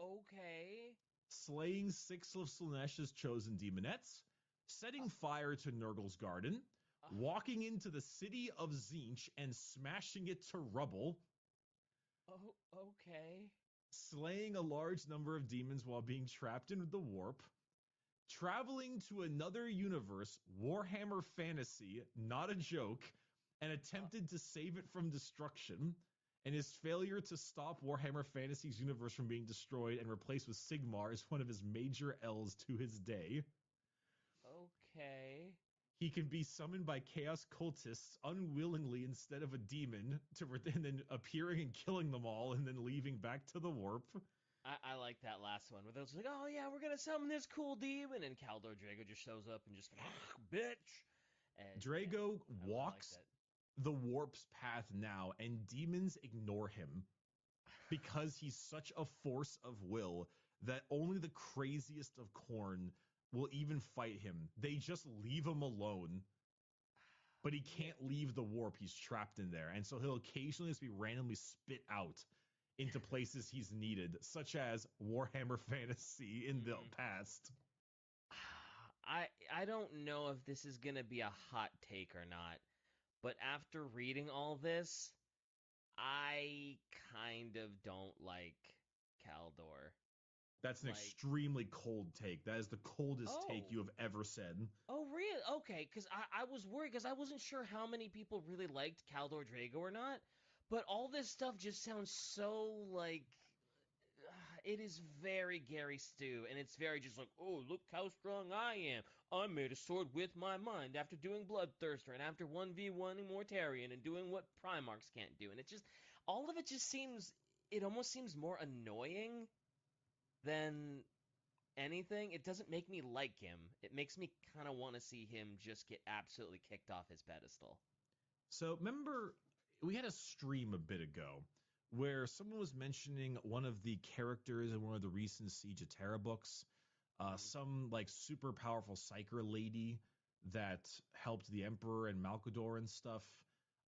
Okay. Slaying 6 of Slaanesh's chosen demonettes, setting fire to Nurgle's garden, walking into the city of Tzeentch and smashing it to rubble. Okay. Slaying a large number of demons while being trapped in the warp. Traveling to another universe, Warhammer Fantasy, not a joke, and attempted to save it from destruction. And his failure to stop Warhammer Fantasy's universe from being destroyed and replaced with Sigmar is one of his major L's to his day. Okay. He can be summoned by chaos cultists unwillingly instead of a demon, and then appearing and killing them all, and then leaving back to the warp. I like that last one where they're like, oh yeah, we're gonna summon this cool demon, and Kaldor Drago just shows up and just bitch. And Drago yeah, walks the warp's path now, and demons ignore him because he's such a force of will that only the craziest of Khorne will even fight him. They just leave him alone. But he can't leave the warp. He's trapped in there. And so he'll occasionally just be randomly spit out into places he's needed, such as Warhammer Fantasy in the past. I don't know if this is gonna be a hot take or not, but after reading all this, I kind of don't like Kaldor. That's an Like, extremely cold take. That is the coldest take oh, you have ever said. oh, really? Okay, because I was worried because I wasn't sure how many people really liked Caldor Drago or not. But all this stuff just sounds so like it is very Gary Stu, and it's very just like, oh, look how strong I am. I made a sword with my mind after doing Bloodthirster and after 1v1ing Mortarion and doing what Primarchs can't do. And it just, all of it just seems, it almost seems more annoying than anything. It doesn't make me like him. It makes me kind of want to see him just get absolutely kicked off his pedestal. So remember, we had a stream a bit ago where someone was mentioning one of the characters in one of the recent Siege of Terra books, Mm. some like super powerful psyker lady that helped the Emperor and Malkador and stuff.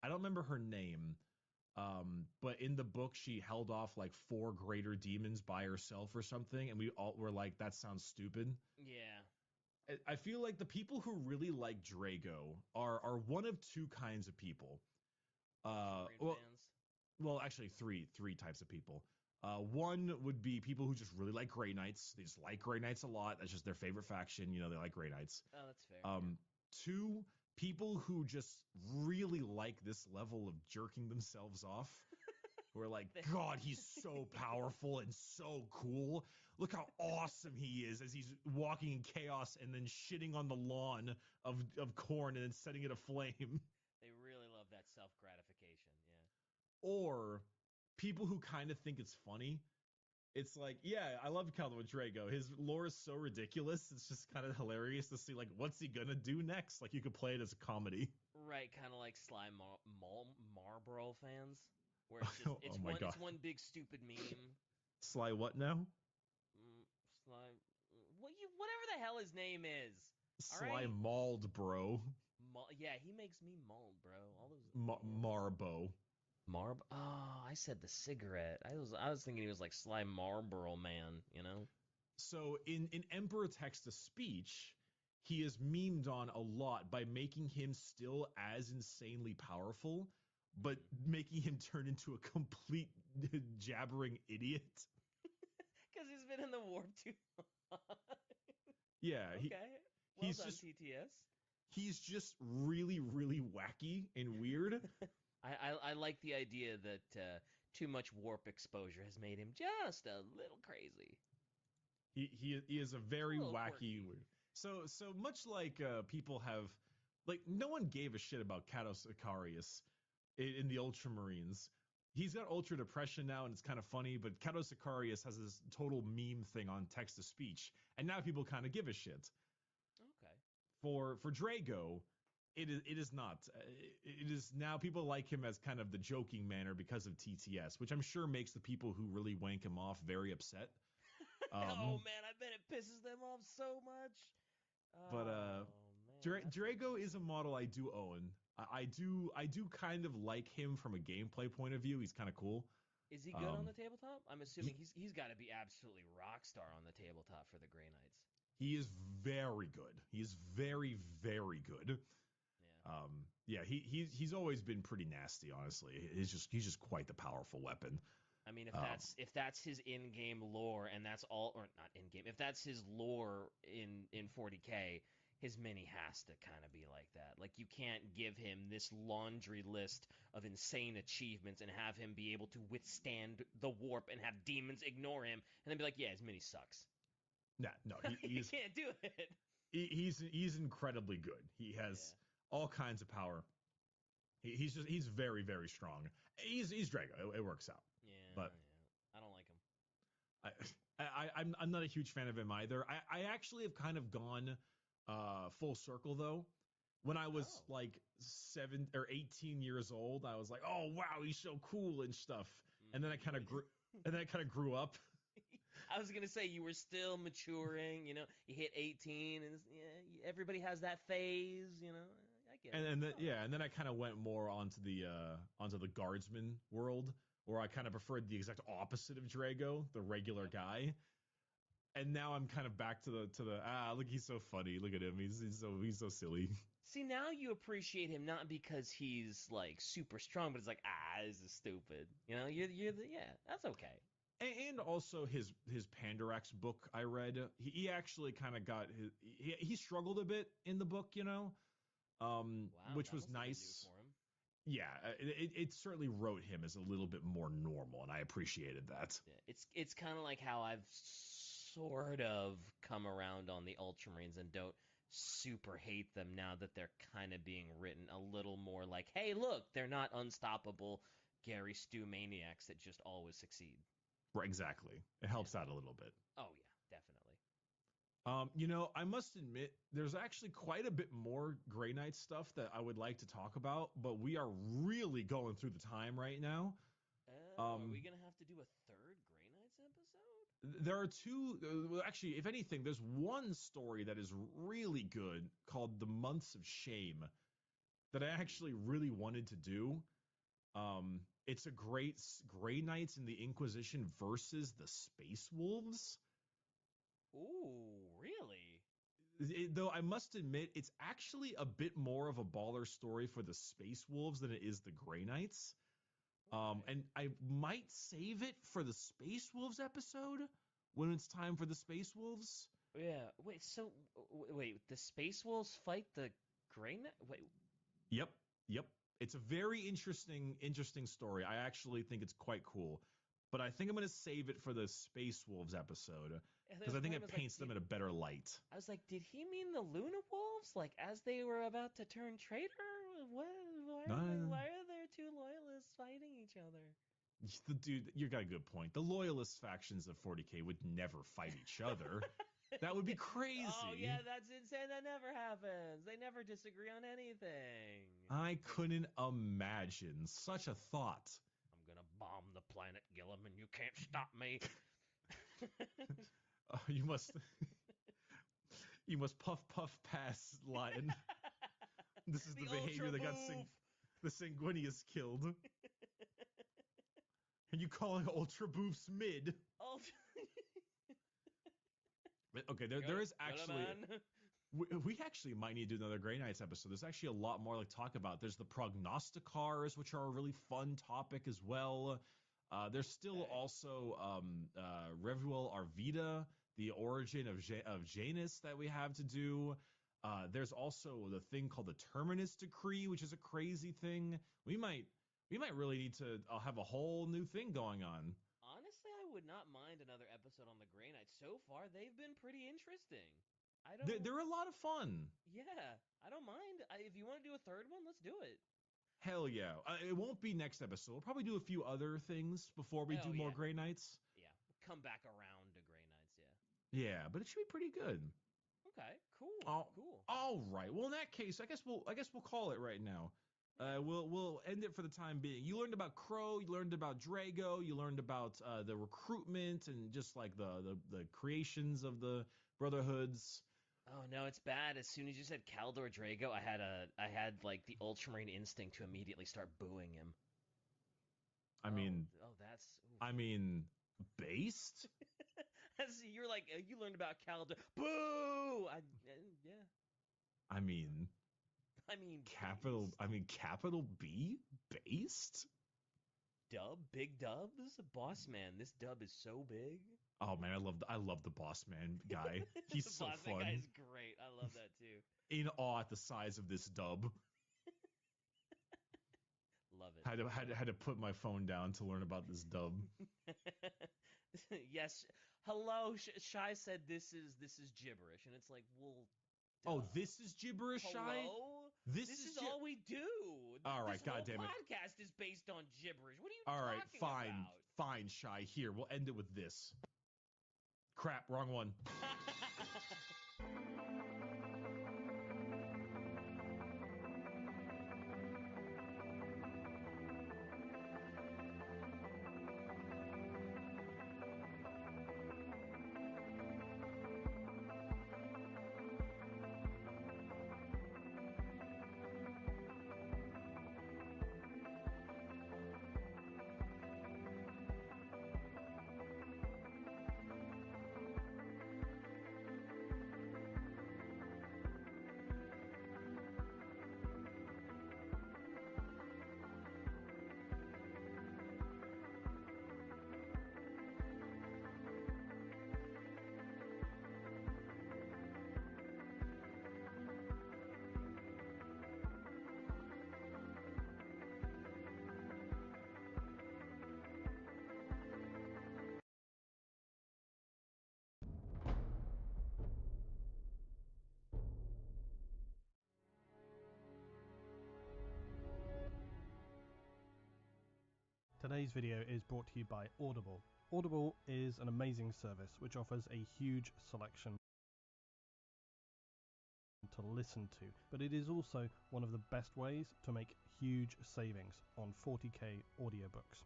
I don't remember her name, but in the book she held off like 4 greater demons by herself or something, and we all were like, "That sounds stupid." Yeah. I feel like the people who really like Drago are one of two kinds of people. Uh, Ultramarine well, fans. well, actually, three types of people. One would be people who just really like Grey Knights. They just like Grey Knights a lot. That's just their favorite faction. You know, they like Grey Knights. Oh, that's fair. Um, Two, people who just really like this level of jerking themselves off. Who are like, Yeah. God, he's so powerful and so cool. Look how awesome he is as he's walking in chaos and then shitting on the lawn of corn and then setting it aflame. They really love that self gratification. Yeah. Or people who kind of think it's funny. It's like, yeah, I love Calvin Drago. His lore is so ridiculous. It's just kind of hilarious to see, like, what's he gonna do next? Like, you could play it as a comedy. Right, kind of like Marlboro fans, where it's just Oh my god, it's one big stupid meme. Sly, what now? Mm, Sly, whatever the hell his name is. All Sly right, mauled, bro. Yeah, he makes me mauled, bro. All those, yeah. Marbo. Marb. Oh, I said the cigarette. I was thinking he was like Sly Marlboro Man. You know. So in Emperor Text to Speech, he is memed on a lot by making him still as insanely powerful, but Mm. making him turn into a complete jabbering idiot. Because he's been in the warp too long. Yeah, Okay. Well he's done, just TTS. he's just really really wacky and weird. I like the idea that too much warp exposure has made him just a little crazy, He is a just a very little wacky quirky. weird. So much like people have like no one gave a shit about Katos Ikarius in the Ultramarines. He's got ultra depression now, and it's kind of funny. But Katos Ikarius has this total meme thing on text to speech, and now people kind of give a shit. Okay. For Drago, it is not. It is now people like him as kind of the joking manner because of TTS, which I'm sure makes the people who really wank him off very upset. Oh Um, man, I bet it pisses them off so much. but Oh man, that's Drago is a interesting. model I do own. I do kind of like him from a gameplay point of view. He's kind of cool. Is he good on Um, the tabletop? I'm he assuming he's got to be absolutely rock star on the tabletop for the Grey Knights. he is very good. He is very very good. Yeah. Yeah, he's always been pretty nasty. Honestly, he's just quite the powerful weapon. I mean, Um, if that's his in-game lore and that's all, or not in-game, if that's his lore in 40K, his mini has to kind of be like that. Like you can't give him this laundry list of insane achievements and have him be able to withstand the warp and have demons ignore him and then be like, yeah, his mini sucks. nah, no, You can't do it. he's incredibly good. He Yeah. has all kinds of power. He's very very strong. He's Drago. It works out. Yeah, But yeah. I don't like him. I, I'm not a huge fan of him either. I actually have kind of gone full circle though. When I was Oh. like 7 or 18 years old, I was like, "Oh wow, he's so cool and stuff." And then I kind of grew, and then I kind of grew up. I was gonna say you were still maturing. You know, you hit 18, and yeah, everybody has that phase. You know, I get it. And then, It's all yeah, right. and then I kind of went more onto the guardsman world, where I kind of preferred the exact opposite of Drago, the regular Yep. guy. And now I'm kind of back to the look, he's so funny. Look at him. He's so silly. See, now you appreciate him not because he's like super strong, but it's like this is stupid. You know, you're the yeah. That's okay. And also his Pandarax book I read, he actually kind of got he struggled a bit in the book, Wow, which that was must have been new nice. for him. Yeah, it certainly wrote him as a little bit more normal, and I appreciated that. Yeah, it's kind of like how I've sort of come around on the Ultramarines and don't super hate them now that they're kind of being written a little more like, hey, look, they're not unstoppable Gary Stu maniacs that just always succeed. Right, exactly. It Yeah. helps out a little bit. Oh yeah, definitely. I must admit, there's actually quite a bit more Grey Knight stuff that I would like to talk about, but we are really going through the time right now. Oh, are Um, we gonna have to do a third Grey Knights episode? there are two, well, actually, if anything, there's one story that is really good called The Months of Shame that I actually really wanted to do. It's a great Grey Knights in the Inquisition versus the Space Wolves. Ooh, really? Though I must admit, it's actually a bit more of a baller story for the Space Wolves than it is the Grey Knights. Okay. And I might save it for the Space Wolves episode when it's time for the Space Wolves. Yeah. Wait. So, wait. The Space Wolves fight the Grey Knight? Wait. Yep, yep. It's a very interesting story. I actually think it's quite cool. But I think I'm gonna save it for the Space Wolves episode And because I think part of it me was like, paints them in a better light. I was like, did he mean the Luna Wolves? Like as they were about to turn traitor? What? Why No, are they? Why are there two loyalists fighting each other? the dude, you got a good point. The loyalist factions of 40K would never fight each other. That would be Oh crazy. yeah, that's insane. That never happens. They never disagree on anything. I It's like couldn't imagine such a thought. I'm gonna bomb the planet, Gillum, and you can't stop me. You must you must puff puff pass, lion. This is the The ultra behavior that got move. the Sanguinius killed. And you calling Ultra Boofs mid? Ultra. Okay, there is Good actually man. we actually might need to do another Grey Knights episode. There's actually a lot more to talk about. There's the prognosticars, which are a really fun topic as well. There's still Okay. also Revuel Arvida, the origin of Janus that we have to do. There's also the thing called the Terminus Decree, which is a crazy thing. We might really need to have a whole new thing going on. Honestly, I would not mind another episode on the Grey Knights. So far, they've been pretty interesting. I don't. They're a lot of fun. Yeah, I don't mind. If you want to do a third one, let's do it. Hell yeah. It won't be next episode. We'll probably do a few other things before we Oh do more yeah, Grey Knights. yeah. Come back around to Grey Knights. Yeah. Yeah, but it should be pretty good. Okay. Cool. Oh, Cool. all right. Well, in that case, I guess we'll call it right now. Yeah. We'll end it for the time being. You learned about Crow, you learned about Drago, you learned about the recruitment and just like the creations of the brotherhoods. Oh no, it's bad. As soon as you said Caldor Drago, I had like the Ultramarine instinct to immediately start booing him. I Oh, mean, oh, that's. I mean, based. See, you're like you learned about Caldor. Boo! Yeah. I mean, I mean, capital. based. I mean, capital B based. Big dubs, boss man. This dub is so big. Oh man, I love the boss man guy. He's The so boss man guy fun. is great. I love that too. In awe at the size of this dub. Love it. Had to had Love to, had to put my phone down to learn about this dub. it. Yes. Hello. Shy said this is gibberish, and it's like, well, Oh, duh. this is gibberish, Shy. Hello. This This is is all we do. All This right, whole God damn it. podcast is based on gibberish. What are you All right, talking fine, about? fine, Shy. Here, we'll end it with this. Crap, wrong one. Today's video is brought to you by Audible. Audible is an amazing service which offers a huge selection to listen to, but it is also one of the best ways to make huge savings on 40k audiobooks.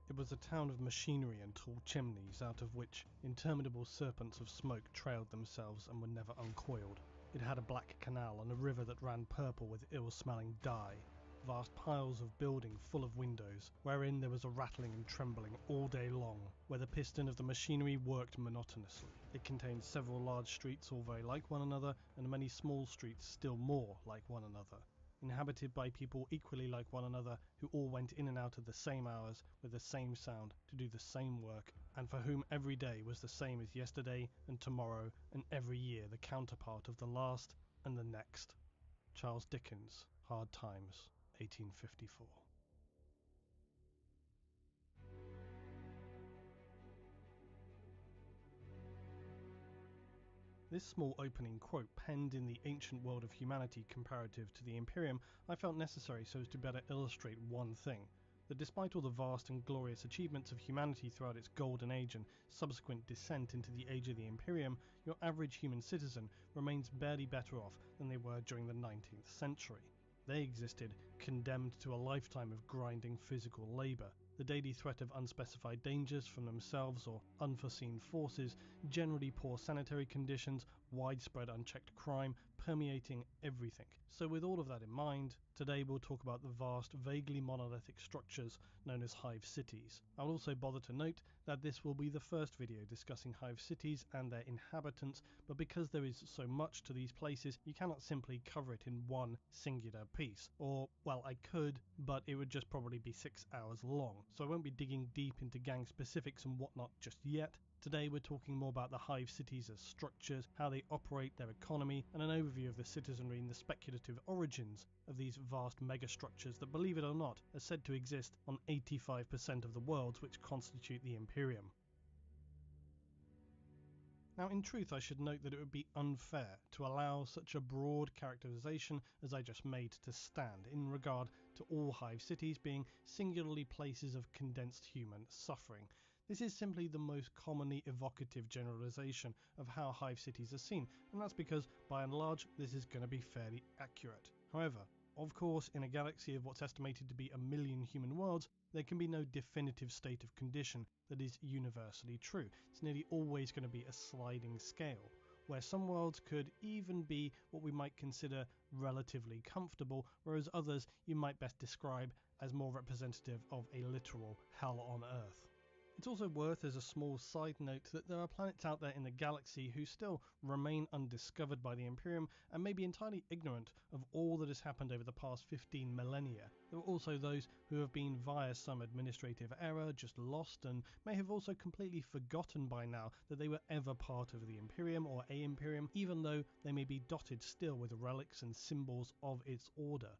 It was a town of machinery and tall chimneys, out of which interminable serpents of smoke trailed themselves and were never uncoiled. It had a black canal and a river that ran purple with ill-smelling dye. Vast piles of building full of windows, wherein there was a rattling and trembling all day long, where the piston of the machinery worked monotonously. It contained several large streets all very like one another, and many small streets still more like one another, inhabited by people equally like one another, who all went in and out at the same hours, with the same sound, to do the same work, and for whom every day was the same as yesterday and tomorrow, and every year the counterpart of the last and the next. Charles Dickens, Hard Times, 1854. This small opening quote, penned in the ancient world of humanity comparative to the Imperium, I felt necessary so as to better illustrate one thing: that despite all the vast and glorious achievements of humanity throughout its golden age and subsequent descent into the age of the Imperium, your average human citizen remains barely better off than they were during the 19th century. They existed condemned to a lifetime of grinding physical labour, the daily threat of unspecified dangers from themselves or unforeseen forces, generally poor sanitary conditions, widespread unchecked crime permeating everything. So with all of that in mind, today we'll talk about the vast, vaguely monolithic structures known as hive cities. I'll also bother to note that this will be the first video discussing hive cities and their inhabitants, but because there is so much to these places, you cannot simply cover it in one singular piece. Or, well, I could, but it would just probably be 6 hours long, so I won't be digging deep into gang specifics and whatnot just yet. Today we're talking more about the hive cities as structures, how they operate, their economy, and an overview of the citizenry and the speculative origins of these vast megastructures that, believe it or not, are said to exist on 85% of the worlds which constitute the Imperium. Now, in truth, I should note that it would be unfair to allow such a broad characterization as I just made to stand in regard to all hive cities being singularly places of condensed human suffering. This is simply the most commonly evocative generalization of how hive cities are seen, and that's because, by and large, this is going to be fairly accurate. However, of course, in a galaxy of what's estimated to be 1 million human worlds, there can be no definitive state of condition that is universally true. It's nearly always going to be a sliding scale, where some worlds could even be what we might consider relatively comfortable, whereas others you might best describe as more representative of a literal hell on Earth. It's also worth as a small side note that there are planets out there in the galaxy who still remain undiscovered by the Imperium and may be entirely ignorant of all that has happened over the past 15 millennia. There are also those who have been, via some administrative error, just lost and may have also completely forgotten by now that they were ever part of the Imperium or a Imperium, even though they may be dotted still with relics and symbols of its order.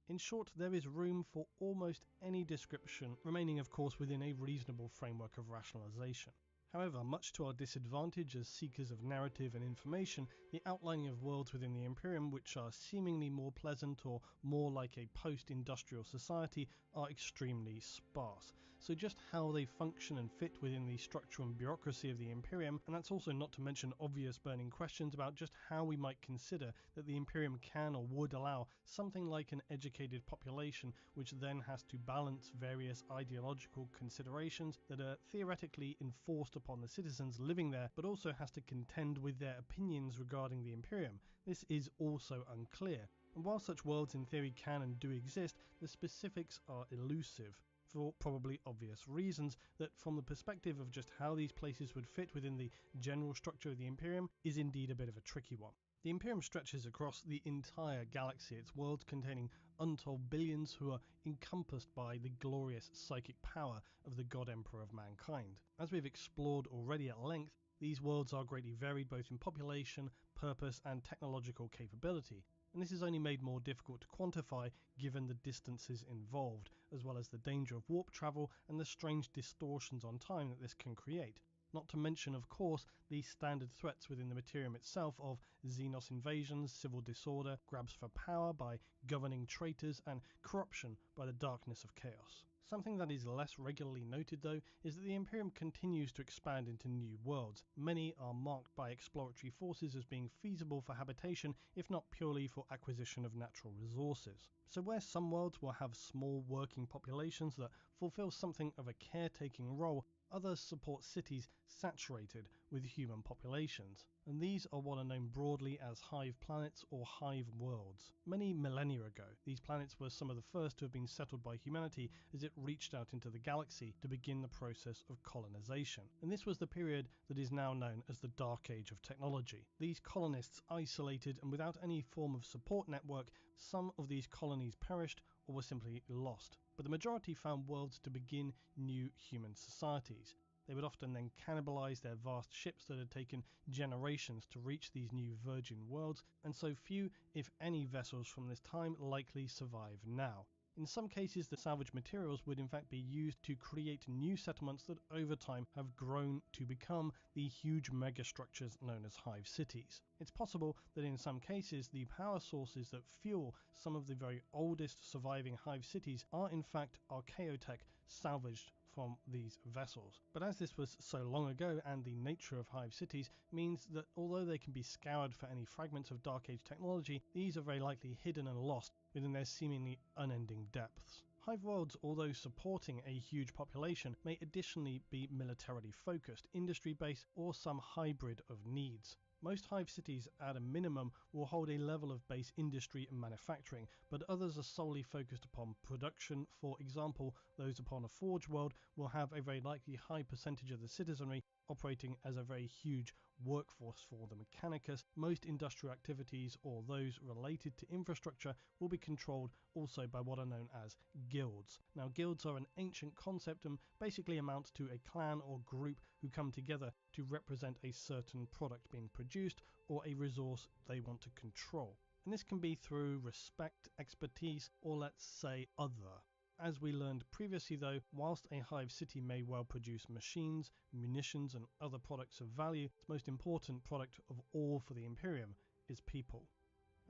In short, there is room for almost any description, remaining of course within a reasonable framework of rationalization. However, much to our disadvantage as seekers of narrative and information, the outlining of worlds within the Imperium which are seemingly more pleasant or more like a post-industrial society are extremely sparse. So just how they function and fit within the structure and bureaucracy of the Imperium, and that's also not to mention obvious burning questions about just how we might consider that the Imperium can or would allow something like an educated population which then has to balance various ideological considerations that are theoretically enforced upon the citizens living there, but also has to contend with their opinions regarding the Imperium. This is also unclear, and while such worlds in theory can and do exist, the specifics are elusive, for probably obvious reasons that from the perspective of just how these places would fit within the general structure of the Imperium is indeed a bit of a tricky one. The Imperium stretches across the entire galaxy, its worlds containing untold billions who are encompassed by the glorious psychic power of the God Emperor of mankind. As we've explored already at length, these worlds are greatly varied both in population, purpose and technological capability, and this is only made more difficult to quantify given the distances involved, as well as the danger of warp travel and the strange distortions on time that this can create. Not to mention, of course, the standard threats within the Materium itself of Xenos invasions, civil disorder, grabs for power by governing traitors, and corruption by the darkness of chaos. Something that is less regularly noted, though, is that the Imperium continues to expand into new worlds. Many are marked by exploratory forces as being feasible for habitation, if not purely for acquisition of natural resources. So where some worlds will have small working populations that fulfill something of a caretaking role, others support cities saturated with human populations, and these are what are known broadly as hive planets or hive worlds. Many millennia ago, these planets were some of the first to have been settled by humanity as it reached out into the galaxy to begin the process of colonization, and this was the period that is now known as the Dark Age of technology. These colonists isolated and without any form of support network, some of these colonies perished or were simply lost, but the majority found worlds to begin new human societies. They would often then cannibalize their vast ships that had taken generations to reach these new virgin worlds, and so few, if any, vessels from this time likely survive now. In some cases, the salvaged materials would in fact be used to create new settlements that over time have grown to become the huge megastructures known as hive cities. It's possible that in some cases the power sources that fuel some of the very oldest surviving hive cities are in fact archaeotech salvaged from these vessels. But as this was so long ago, and the nature of hive cities means that although they can be scoured for any fragments of Dark Age technology, these are very likely hidden and lost within their seemingly unending depths. Hive worlds, although supporting a huge population, may additionally be militarily focused, industry-based, or some hybrid of needs. Most hive cities, at a minimum, will hold a level of base industry and manufacturing, but others are solely focused upon production. For example, those upon a forge world will have a very likely high percentage of the citizenry operating as a very huge workforce for the Mechanicus. Most industrial activities, or those related to infrastructure, will be controlled also by what are known as guilds. Now, guilds are an ancient concept and basically amount to a clan or group who come together to represent a certain product being produced or a resource they want to control. And this can be through respect, expertise, or let's say other. As we learned previously though, whilst a hive city may well produce machines, munitions and other products of value, its most important product of all for the Imperium is people.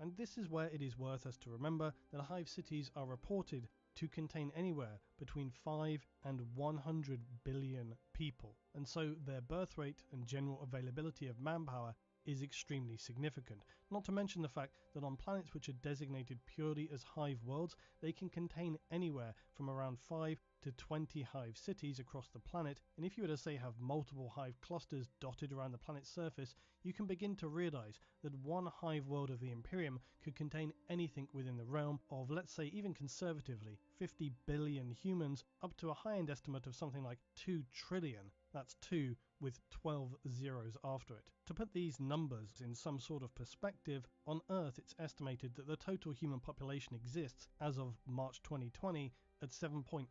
And this is where it is worth us to remember that hive cities are reported to contain anywhere between 5 and 100 billion people, and so their birth rate and general availability of manpower is extremely significant, not to mention the fact that on planets which are designated purely as hive worlds, they can contain anywhere from around 5 to 20 hive cities across the planet, and if you were to say have multiple hive clusters dotted around the planet's surface, you can begin to realise that one hive world of the Imperium could contain anything within the realm of, let's say even conservatively, 50 billion humans, up to a high-end estimate of something like 2 trillion. That's 2 with 12 zeros after it. To put these numbers in some sort of perspective, on Earth it's estimated that the total human population exists as of March 2020 at 7.8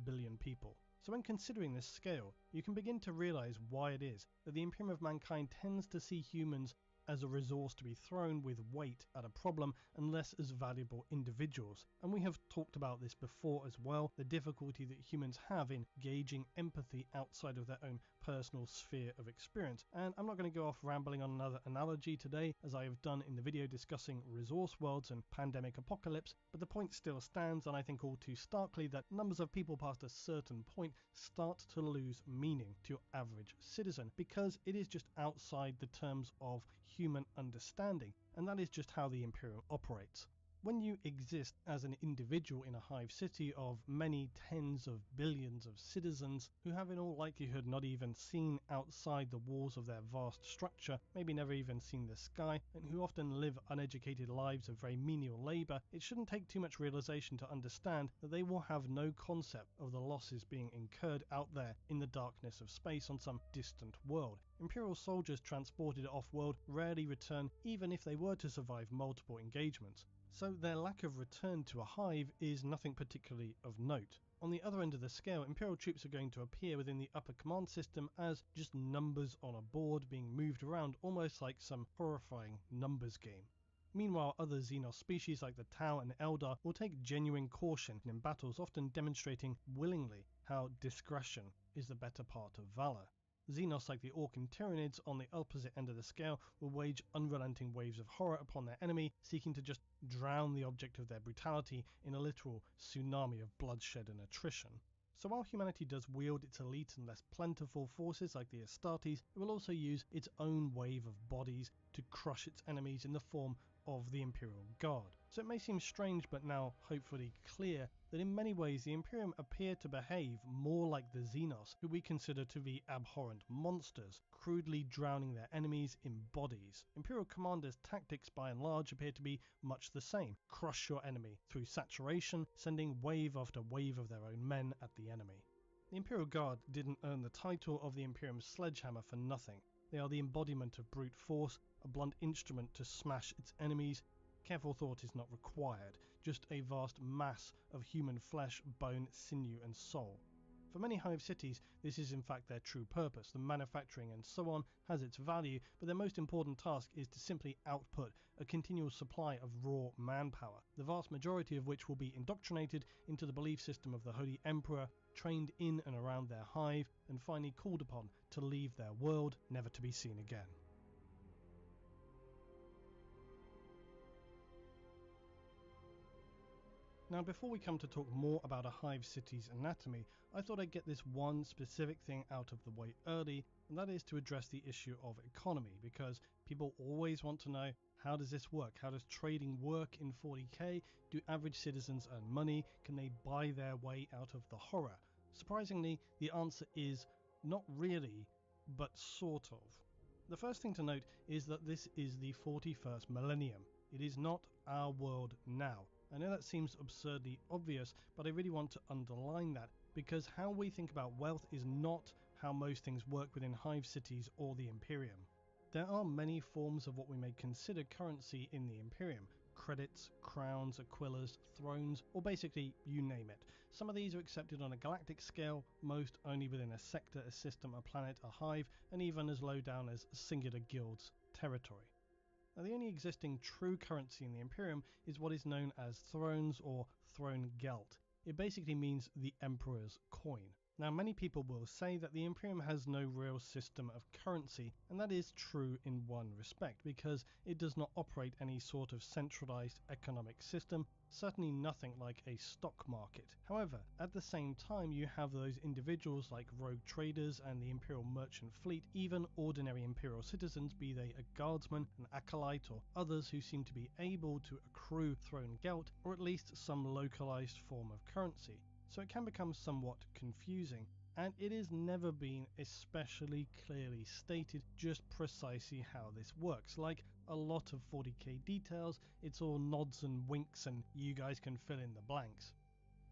billion people. So when considering this scale, you can begin to realise why it is that the Imperium of Mankind tends to see humans as a resource to be thrown with weight at a problem and less as valuable individuals. And we have talked about this before as well, the difficulty that humans have in gauging empathy outside of their own personal sphere of experience. And I'm not going to go off rambling on another analogy today, as I have done in the video discussing resource worlds and pandemic apocalypse, but the point still stands, and I think all too starkly, that numbers of people past a certain point start to lose meaning to your average citizen, because it is just outside the terms of human understanding, and that is just how the Imperium operates. When you exist as an individual in a hive city of many tens of billions of citizens who have in all likelihood not even seen outside the walls of their vast structure, maybe never even seen the sky, and who often live uneducated lives of very menial labour, it shouldn't take too much realization to understand that they will have no concept of the losses being incurred out there in the darkness of space on some distant world. Imperial soldiers transported off-world rarely return, even if they were to survive multiple engagements. So their lack of return to a hive is nothing particularly of note. On the other end of the scale, Imperial troops are going to appear within the upper command system as just numbers on a board being moved around, almost like some horrifying numbers game. Meanwhile, other Xenos species like the Tau and Eldar will take genuine caution in battles, often demonstrating willingly how discretion is the better part of valor. Xenos like the Orc and Tyranids on the opposite end of the scale will wage unrelenting waves of horror upon their enemy, seeking to just drown the object of their brutality in a literal tsunami of bloodshed and attrition. So while humanity does wield its elite and less plentiful forces like the Astartes, it will also use its own wave of bodies to crush its enemies in the form of the Imperial Guard. So it may seem strange, but now hopefully clear, that in many ways the Imperium appear to behave more like the Xenos, who we consider to be abhorrent monsters, crudely drowning their enemies in bodies. Imperial commanders' tactics by and large appear to be much the same: crush your enemy through saturation, sending wave after wave of their own men at the enemy. The Imperial Guard didn't earn the title of the Imperium's sledgehammer for nothing. They are the embodiment of brute force, a blunt instrument to smash its enemies. Careful thought is not required, just a vast mass of human flesh, bone, sinew and soul. For many hive cities, This is in fact their true purpose. The manufacturing and so on has its value, but their most important task is to simply output a continual supply of raw manpower, the vast majority of which will be indoctrinated into the belief system of the Holy Emperor, trained in and around their hive, and finally called upon to leave their world, never to be seen again. Now, before we come to talk more about a hive city's anatomy, I thought I'd get this one specific thing out of the way early, and that is to address the issue of economy, because people always want to know, how does this work? How does trading work in 40k? Do average citizens earn money? Can they buy their way out of the horror? Surprisingly, the answer is not really, but sort of. The first thing to note is that this is the 41st millennium. It is not our world now. I know that seems absurdly obvious, but I really want to underline that, because how we think about wealth is not how most things work within hive cities or the Imperium. There are many forms of what we may consider currency in the Imperium: credits, crowns, aquillas, thrones, or basically you name it. Some of these are accepted on a galactic scale, most only within a sector, a system, a planet, a hive, and even as low down as singular guilds territory. Now, the only existing true currency in the Imperium is what is known as thrones or throne geld. It basically means the Emperor's coin. Now, many people will say that the Imperium has no real system of currency, and that is true in one respect, because it does not operate any sort of centralized economic system, certainly nothing like a stock market. However, at the same time, you have those individuals like rogue traders and the Imperial merchant fleet, even ordinary Imperial citizens, be they a guardsman, an acolyte, or others who seem to be able to accrue throne geld, or at least some localized form of currency. So it can become somewhat confusing, and it has never been especially clearly stated just precisely how this works. Like a lot of 40k details, it's all nods and winks and you guys can fill in the blanks.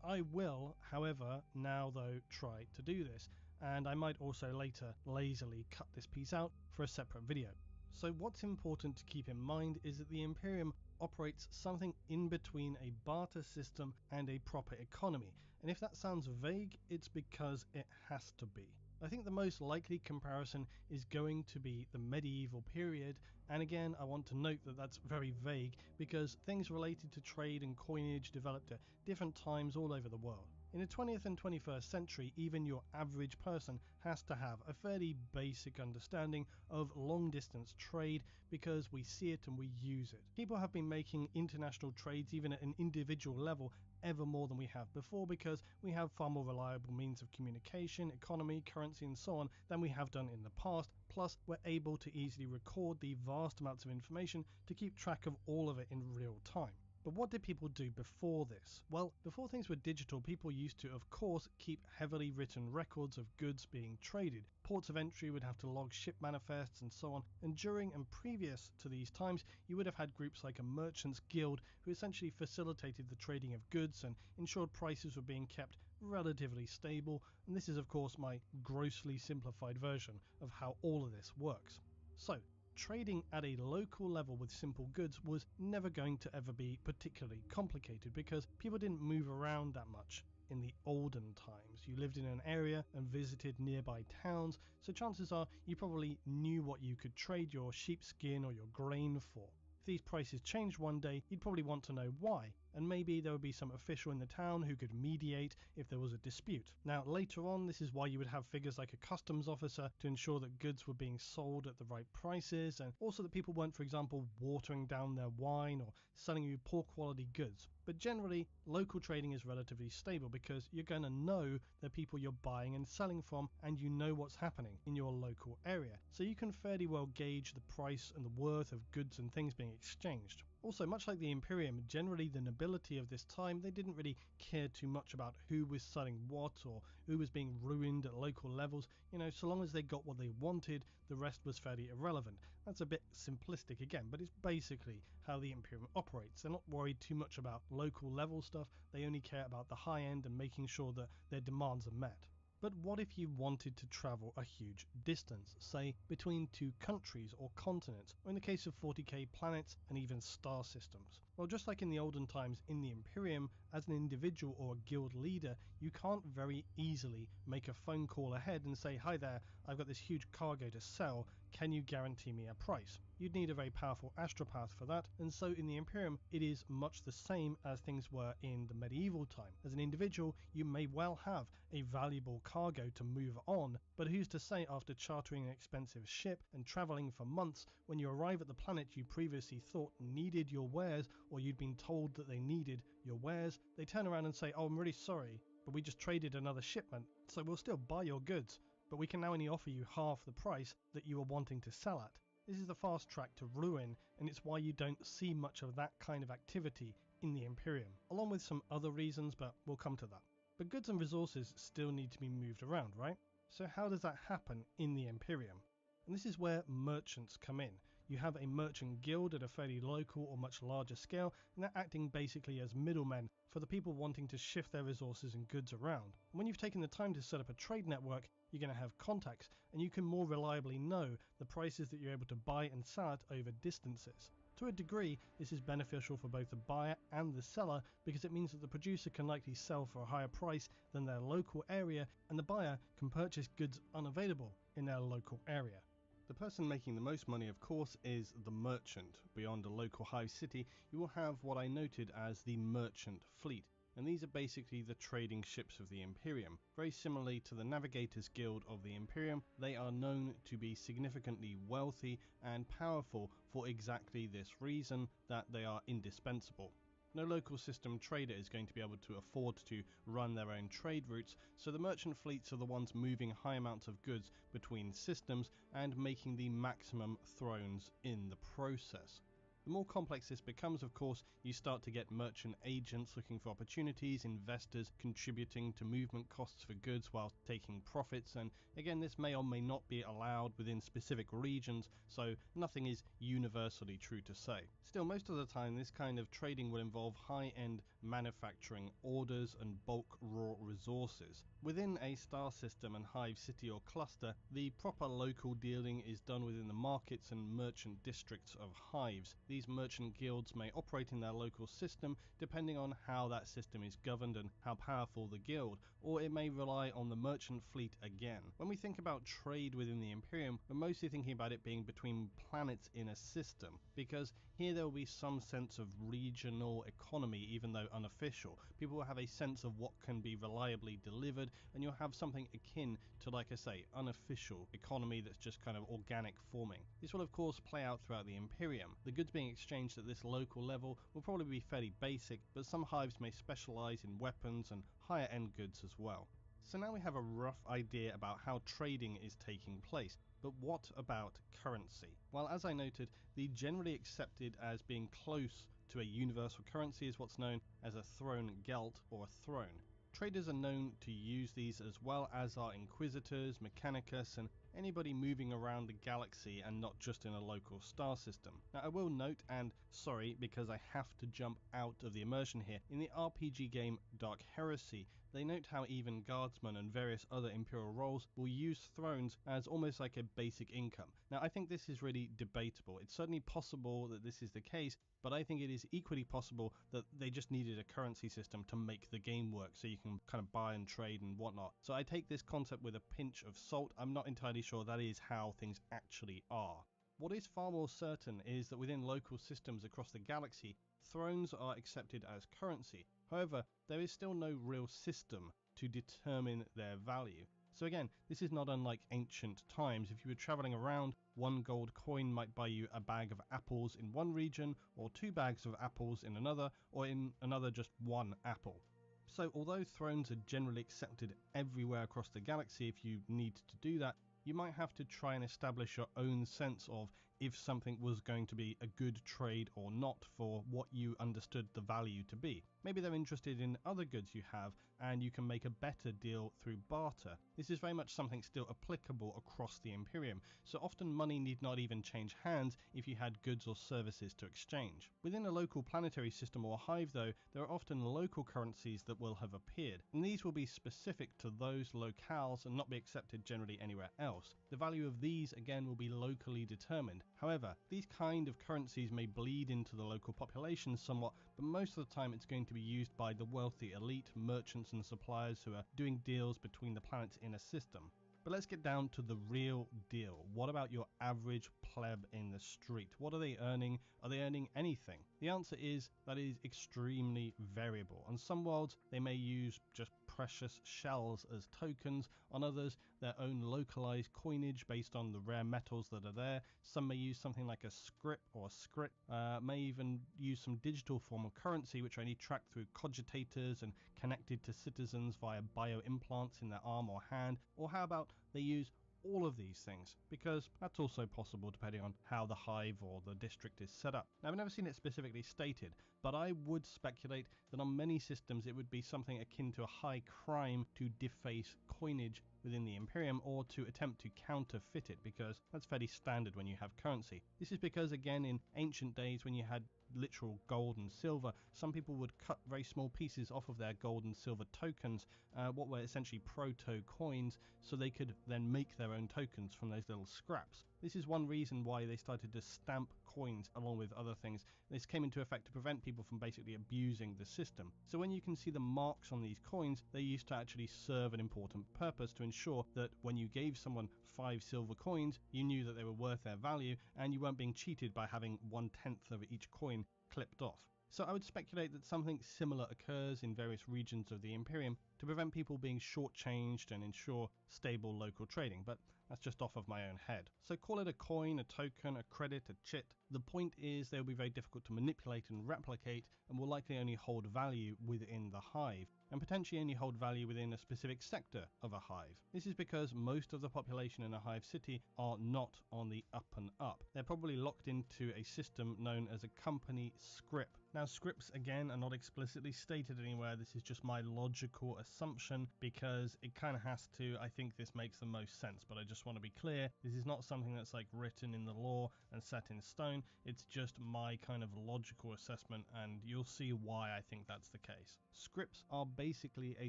I will, however, now though try to do this, and I might also later lazily cut this piece out for a separate video. So what's important to keep in mind is that the Imperium operates something in between a barter system and a proper economy, and if that sounds vague, it's because it has to be. I think the most likely comparison is going to be the medieval period, and again I want to note that that's very vague because things related to trade and coinage developed at different times all over the world. In the 20th and 21st century, even your average person has to have a fairly basic understanding of long-distance trade because we see it and we use it. People have been making international trades even at an individual level ever more than we have before because we have far more reliable means of communication, economy, currency and so on than we have done in the past. Plus, we're able to easily record the vast amounts of information to keep track of all of it in real time. But what did people do before this? Well, before things were digital, people used to, of course, keep heavily written records of goods being traded. Ports of entry would have to log ship manifests and so on, and during and previous to these times, you would have had groups like a merchants guild who essentially facilitated the trading of goods and ensured prices were being kept relatively stable, and this is of course my grossly simplified version of how all of this works. So, trading at a local level with simple goods was never going to ever be particularly complicated because people didn't move around that much. In the olden times, you lived in an area and visited nearby towns, so chances are you probably knew what you could trade your sheepskin or your grain for. If these prices changed one day, you'd probably want to know why, and maybe there would be some official in the town who could mediate if there was a dispute. Now, later on, this is why you would have figures like a customs officer to ensure that goods were being sold at the right prices, and also that people weren't, for example, watering down their wine or selling you poor quality goods. But generally, local trading is relatively stable because you're going to know the people you're buying and selling from, and you know what's happening in your local area. So you can fairly well gauge the price and the worth of goods and things being exchanged. Also, much like the Imperium, generally the nobility of this time, they didn't really care too much about who was selling what or who was being ruined at local levels. So long as they got what they wanted, the rest was fairly irrelevant. That's a bit simplistic again, but it's basically how the Imperium operates. They're not worried too much about local level stuff, they only care about the high end and making sure that their demands are met. But what if you wanted to travel a huge distance, say between two countries or continents, or in the case of 40k planets and even star systems? Well, just like in the olden times in the Imperium, as an individual or a guild leader, you can't very easily make a phone call ahead and say, "Hi there, I've got this huge cargo to sell, can you guarantee me a price?" You'd need a very powerful astropath for that, and so in the Imperium it is much the same as things were in the medieval time. As an individual, you may well have a valuable cargo to move on, but who's to say after chartering an expensive ship and travelling for months, when you arrive at the planet you previously thought needed your wares, or you'd been told that they needed your wares, they turn around and say, "Oh, I'm really sorry, but we just traded another shipment, so we'll still buy your goods, but we can now only offer you half the price that you were wanting to sell at." This is the fast track to ruin, and it's why you don't see much of that kind of activity in the Imperium, along with some other reasons, but we'll come to that. But goods and resources still need to be moved around, right? So how does that happen in the Imperium? And this is where merchants come in. You have a merchant guild at a fairly local or much larger scale, and they're acting basically as middlemen for the people wanting to shift their resources and goods around. And when you've taken the time to set up a trade network, you're going to have contacts, and you can more reliably know the prices that you're able to buy and sell at over distances. To a degree, this is beneficial for both the buyer and the seller because it means that the producer can likely sell for a higher price than their local area, and the buyer can purchase goods unavailable in their local area. The person making the most money, of course, is the merchant. Beyond a local hive city, you will have what I noted as the merchant fleet. And these are basically the trading ships of the Imperium. Very similarly to the Navigators Guild of the Imperium, they are known to be significantly wealthy and powerful for exactly this reason, that they are indispensable. No local system trader is going to be able to afford to run their own trade routes, so the merchant fleets are the ones moving high amounts of goods between systems and making the maximum thrones in the process. The more complex this becomes, of course, you start to get merchant agents looking for opportunities, investors contributing to movement costs for goods while taking profits, and again, this may or may not be allowed within specific regions, so nothing is universally true to say. Still, most of the time, this kind of trading will involve high-end manufacturing orders and bulk raw resources. Within a star system and hive city or cluster, the proper local dealing is done within the markets and merchant districts of hives. These merchant guilds may operate in their local system depending on how that system is governed and how powerful the guild, or it may rely on the merchant fleet again. When we think about trade within the Imperium, we're mostly thinking about it being between planets in a system, because here there will be some sense of regional economy, even though unofficial. People will have a sense of what can be reliably delivered, and you'll have something akin to, like I say, unofficial economy that's just kind of organic forming. This will of course play out throughout the Imperium. The goods being exchanged at this local level will probably be fairly basic, but some hives may specialize in weapons and higher end goods as well. So now we have a rough idea about how trading is taking place. But what about currency? Well, as I noted, the generally accepted as being close to a universal currency is what's known as a throne gelt, or a throne. Traders are known to use these, as well as our Inquisitors, Mechanicus, and anybody moving around the galaxy and not just in a local star system. Now I will note, and sorry because I have to jump out of the immersion here, in the RPG game Dark Heresy, they note how even guardsmen and various other Imperial roles will use thrones as almost like a basic income. Now I think this is really debatable. It's certainly possible that this is the case, but I think it is equally possible that they just needed a currency system to make the game work so you can kind of buy and trade and whatnot. So I take this concept with a pinch of salt. I'm not entirely sure that is how things actually are. What is far more certain is that within local systems across the galaxy, thrones are accepted as currency. However, there is still no real system to determine their value. So again, this is not unlike ancient times. If you were traveling around, 1 gold coin might buy you a bag of apples in one region, or 2 bags of apples in another, or in another just 1 apple. So although thrones are generally accepted everywhere across the galaxy, if you need to do that, you might have to try and establish your own sense of if something was going to be a good trade or not for what you understood the value to be. Maybe they're interested in other goods you have and you can make a better deal through barter. This is very much something still applicable across the Imperium, so often money need not even change hands if you had goods or services to exchange. Within a local planetary system or hive though, there are often local currencies that will have appeared, and these will be specific to those locales and not be accepted generally anywhere else. The value of these again will be locally determined. However, these kind of currencies may bleed into the local population somewhat, but most of the time it's going to be used by the wealthy elite, merchants and suppliers who are doing deals between the planets in a system. But let's get down to the real deal. What about your average pleb in the street? What are they earning? Are they earning anything? The answer is that it is extremely variable. On some worlds, they may use just precious shells as tokens. On others, their own localized coinage based on the rare metals that are there. Some may use something like a script or a script, may even use some digital form of currency which are only tracked through cogitators and connected to citizens via bioimplants in their arm or hand. Or how about they use all of these things, because that's also possible depending on how the hive or the district is set up. Now, I've never seen it specifically stated, but I would speculate that on many systems it would be something akin to a high crime to deface coinage within the Imperium or to attempt to counterfeit it, because that's fairly standard when you have currency. This is because, again, in ancient days when you had literal gold and silver, some people would cut very small pieces off of their gold and silver tokens, what were essentially proto coins, so they could then make their own tokens from those little scraps. This is one reason why they started to stamp coins along with other things. This came into effect to prevent people from basically abusing the system. So when you can see the marks on these coins, they used to actually serve an important purpose to ensure that when you gave someone 5 silver coins, you knew that they were worth their value and you weren't being cheated by having 1/10 of each coin clipped off. So I would speculate that something similar occurs in various regions of the Imperium to prevent people being shortchanged and ensure stable local trading, but that's just off of my own head. So call it a coin, a token, a credit, a chit. The point is they'll be very difficult to manipulate and replicate and will likely only hold value within the hive, and potentially only hold value within a specific sector of a hive. This is because most of the population in a hive city are not on the up and up. They're probably locked into a system known as a company script. Now, scripts again are not explicitly stated anywhere. This is just my logical assumption because it kind of has to. I think this makes the most sense, but I just want to be clear. This is not something that's like written in the law and set in stone. It's just my kind of logical assessment, and you'll see why I think that's the case. Scripts are basically a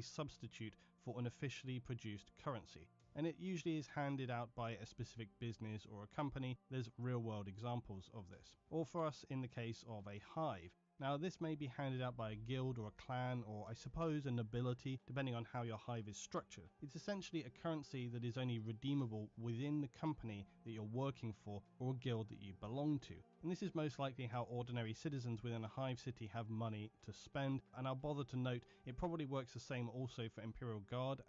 substitute for an officially produced currency, and it usually is handed out by a specific business or a company. There's real world examples of this. Or for us in the case of a hive. Now, this may be handed out by a guild or a clan or I suppose a nobility, depending on how your hive is structured. It's essentially a currency that is only redeemable within the company that you're working for or a guild that you belong to. And this is most likely how ordinary citizens within a hive city have money to spend. And I'll bother to note it probably works the same also for Imperial Guard,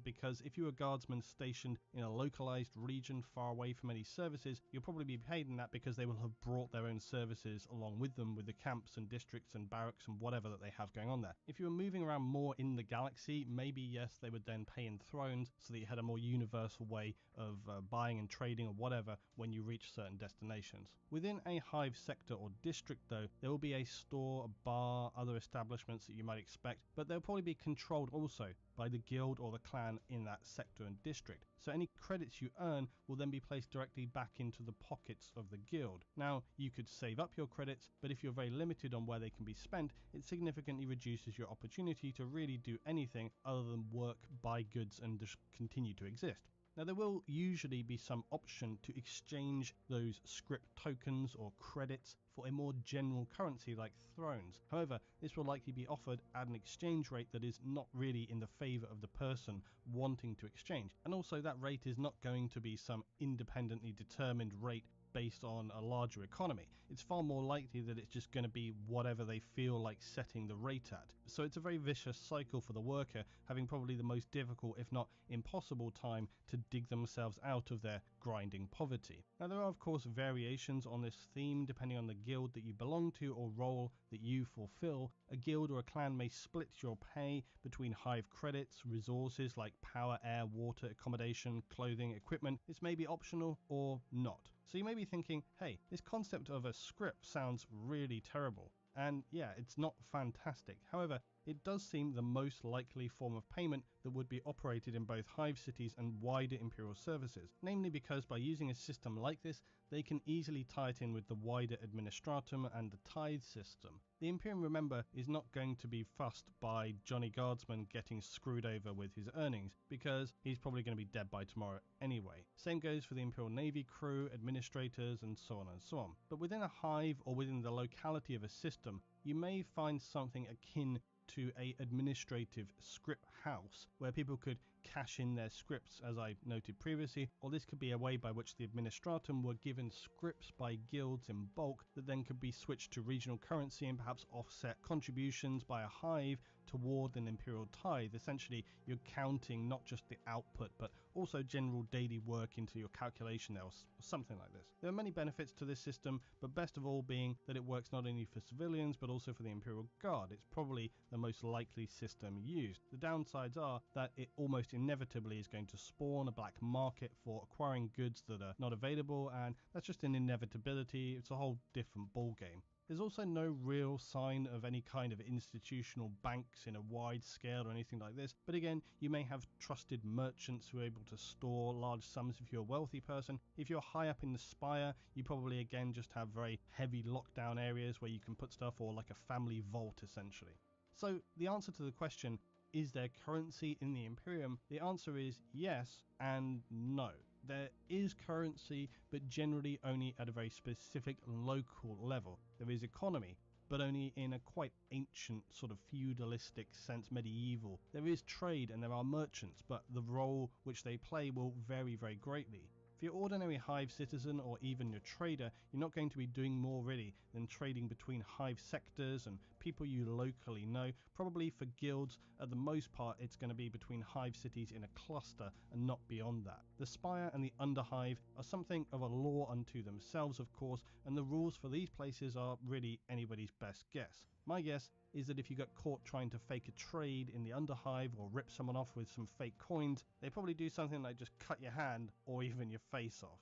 because if you're a guardsman stationed in a localized region far away from any services, you'll probably be paid in that because they will have brought their own services along with them, with the camps and districts and barracks and whatever that they have going on there. If you were moving around more in the galaxy, maybe yes, they would then pay in thrones so that you had a more universal way of buying and trading or whatever when you reach certain destinations. Within a hive sector or district though, there will be a store, a bar, other establishments that you might expect, but they'll probably be controlled also by the guild or the clan in that sector and district. So any credits you earn will then be placed directly back into the pockets of the guild. Now, you could save up your credits, but if you're very limited on where they can be spent, it significantly reduces your opportunity to really do anything other than work, buy goods and just continue to exist. Now, there will usually be some option to exchange those script tokens or credits for a more general currency like thrones. However, this will likely be offered at an exchange rate that is not really in the favor of the person wanting to exchange. And also that rate is not going to be some independently determined rate based on a larger economy. It's far more likely that it's just going to be whatever they feel like setting the rate at. So it's a very vicious cycle for the worker, having probably the most difficult, if not impossible, time to dig themselves out of their grinding poverty. Now, there are of course variations on this theme depending on the guild that you belong to or role that you fulfill. A guild or a clan may split your pay between hive credits, resources like power, air, water, accommodation, clothing, equipment. This may be optional or not. So you may be thinking, hey, this concept of a script sounds really terrible. And yeah, it's not fantastic. However, it does seem the most likely form of payment that would be operated in both hive cities and wider imperial services, namely because by using a system like this, they can easily tie it in with the wider administratum and the tithe system. The Imperium, remember, is not going to be fussed by Johnny Guardsman getting screwed over with his earnings, because he's probably going to be dead by tomorrow anyway. Same goes for the Imperial Navy crew, administrators, and so on and so on. But within a hive or within the locality of a system, you may find something akin to a administrative script house where people could cash in their scripts, as I noted previously, or this could be a way by which the administratum were given scripts by guilds in bulk that then could be switched to regional currency and perhaps offset contributions by a hive toward an imperial tithe. Essentially, you're counting not just the output but also general daily work into your calculation there, or something like this. There are many benefits to this system, but best of all being that it works not only for civilians but also for the Imperial Guard. It's probably the most likely system used. The downsides are that it almost inevitably is going to spawn a black market for acquiring goods that are not available, and that's just an inevitability. It's a whole different ballgame. There's also no real sign of any kind of institutional banks in a wide scale or anything like this, but again, you may have trusted merchants who are able to store large sums if you're a wealthy person. If you're high up in the spire, you probably again just have very heavy lockdown areas where you can put stuff, or like a family vault essentially. So the answer to the question, is there currency in the Imperium? The answer is yes and no. There is currency, but generally only at a very specific local level. There is economy, but only in a quite ancient sort of feudalistic sense, medieval. There is trade and there are merchants, but the role which they play will vary very greatly. For your ordinary hive citizen or even your trader, you're not going to be doing more really than trading between hive sectors and people you locally know. Probably for guilds, at the most part, it's going to be between hive cities in a cluster and not beyond that. The spire and the underhive are something of a law unto themselves, of course, and the rules for these places are really anybody's best guess. My guess is that if you got caught trying to fake a trade in the underhive or rip someone off with some fake coins, they probably do something like just cut your hand or even your face off.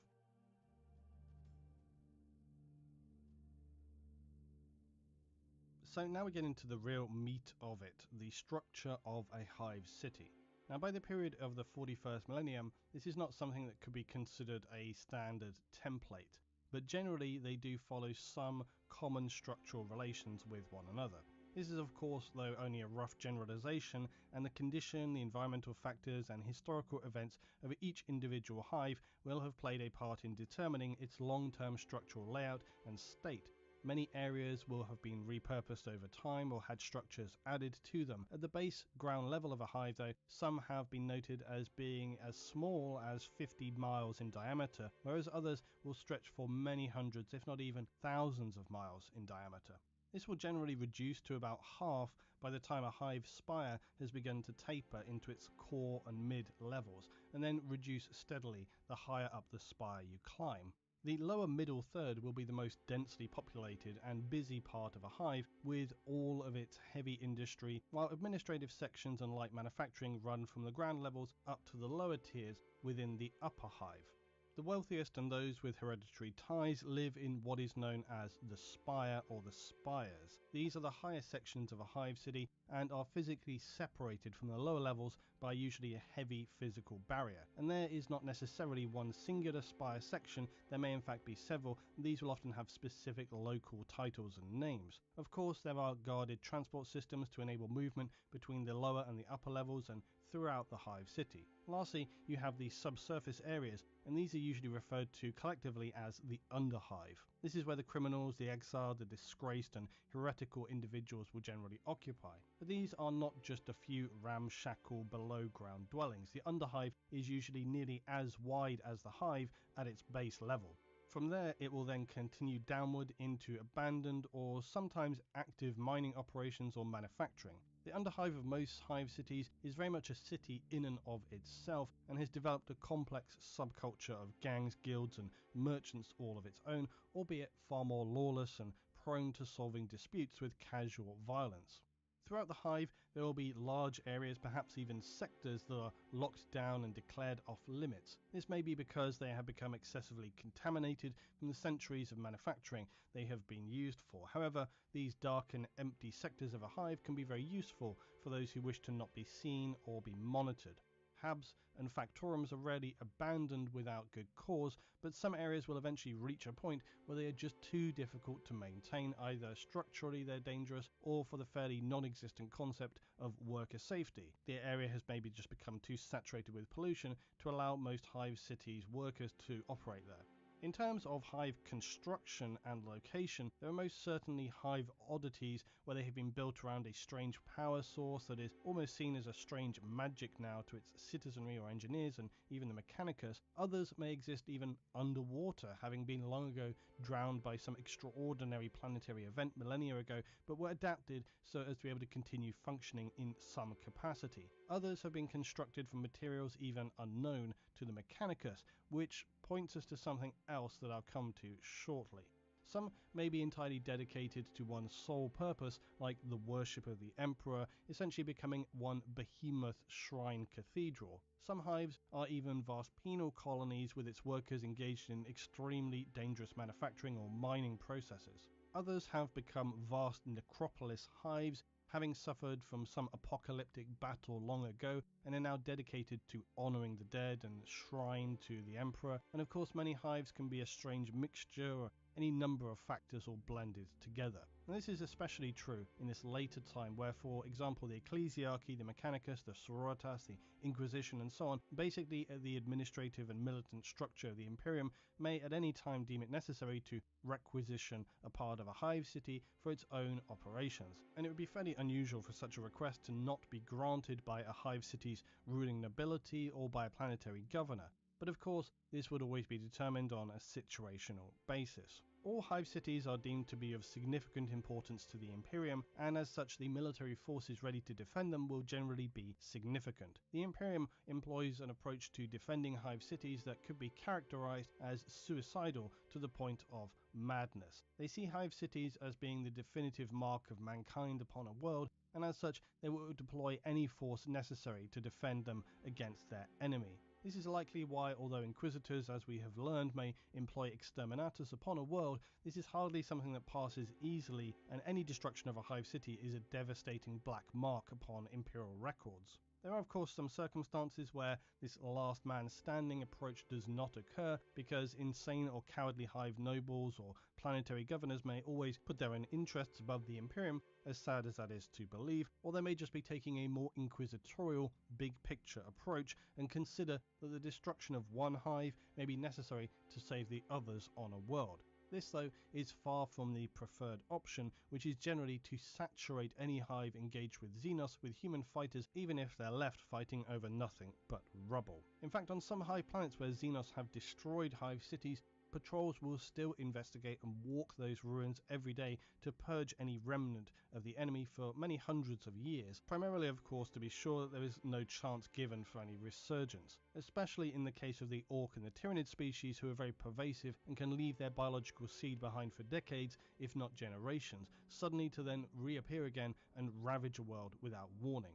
So now we get into the real meat of it, the structure of a hive city. Now by the period of the 41st millennium, this is not something that could be considered a standard template, but generally they do follow some common structural relations with one another. This is of course though only a rough generalization, and the condition, the environmental factors and historical events of each individual hive will have played a part in determining its long-term structural layout and state. Many areas will have been repurposed over time or had structures added to them. At the base ground level of a hive though, some have been noted as being as small as 50 miles in diameter, whereas others will stretch for many hundreds if not even thousands of miles in diameter. This will generally reduce to about half by the time a hive spire has begun to taper into its core and mid levels, and then reduce steadily the higher up the spire you climb. The lower middle third will be the most densely populated and busy part of a hive, with all of its heavy industry, while administrative sections and light manufacturing run from the ground levels up to the lower tiers within the upper hive. The wealthiest and those with hereditary ties live in what is known as the spire or the spires. These are the highest sections of a hive city and are physically separated from the lower levels by usually a heavy physical barrier. And there is not necessarily one singular spire section, there may in fact be several, and these will often have specific local titles and names. Of course, there are guarded transport systems to enable movement between the lower and the upper levels and throughout the hive city. Lastly, you have the subsurface areas, and these are usually referred to collectively as the underhive. This is where the criminals, the exiled, the disgraced and heretical individuals will generally occupy. But these are not just a few ramshackle below ground dwellings. The underhive is usually nearly as wide as the hive at its base level. From there, it will then continue downward into abandoned or sometimes active mining operations or manufacturing. The underhive of most hive cities is very much a city in and of itself, and has developed a complex subculture of gangs, guilds and merchants all of its own, albeit far more lawless and prone to solving disputes with casual violence. Throughout the hive, there will be large areas, perhaps even sectors, that are locked down and declared off limits. This may be because they have become excessively contaminated from the centuries of manufacturing they have been used for. However, these dark and empty sectors of a hive can be very useful for those who wish to not be seen or be monitored. Habs and factorums are rarely abandoned without good cause, but some areas will eventually reach a point where they are just too difficult to maintain. Either structurally they're dangerous, or for the fairly non-existent concept of worker safety. The area has maybe just become too saturated with pollution to allow most hive cities' workers to operate there. In terms of hive construction and location, there are most certainly hive oddities where they have been built around a strange power source that is almost seen as a strange magic now to its citizenry or engineers and even the mechanicus. Others may exist even underwater, having been long ago drowned by some extraordinary planetary event millennia ago, but were adapted so as to be able to continue functioning in some capacity. Others have been constructed from materials even unknown to the mechanicus, which points us to something else that I'll come to shortly. Some may be entirely dedicated to one sole purpose, like the worship of the emperor, essentially becoming one behemoth shrine cathedral. Some hives are even vast penal colonies with its workers engaged in extremely dangerous manufacturing or mining processes. Others have become vast necropolis hives, having suffered from some apocalyptic battle long ago, and are now dedicated to honouring the dead and shrine to the emperor. And of course, many hives can be a strange mixture or any number of factors all blended together. And this is especially true in this later time where, for example, the ecclesiarchy, the mechanicus, the sororitas, the inquisition and so on, basically the administrative and militant structure of the imperium, may at any time deem it necessary to requisition a part of a hive city for its own operations. And it would be fairly unusual for such a request to not be granted by a hive city's ruling nobility or by a planetary governor. But of course, this would always be determined on a situational basis. All hive cities are deemed to be of significant importance to the Imperium, and as such the military forces ready to defend them will generally be significant. The Imperium employs an approach to defending hive cities that could be characterized as suicidal to the point of madness. They see hive cities as being the definitive mark of mankind upon a world, and as such they will deploy any force necessary to defend them against their enemy. This is likely why, although inquisitors, as we have learned, may employ exterminatus upon a world, this is hardly something that passes easily, and any destruction of a hive city is a devastating black mark upon imperial records. There are of course some circumstances where this last man standing approach does not occur, because insane or cowardly hive nobles or planetary governors may always put their own interests above the Imperium, as sad as that is to believe, or they may just be taking a more inquisitorial, big picture approach and consider that the destruction of one hive may be necessary to save the others on a world. This, though, is far from the preferred option, which is generally to saturate any hive engaged with Xenos with human fighters, even if they're left fighting over nothing but rubble. In fact, on some hive planets where Xenos have destroyed hive cities, patrols will still investigate and walk those ruins every day to purge any remnant of the enemy for many hundreds of years, primarily of course to be sure that there is no chance given for any resurgence, especially in the case of the orc and the tyrannid species, who are very pervasive and can leave their biological seed behind for decades, if not generations, suddenly to then reappear again and ravage a world without warning.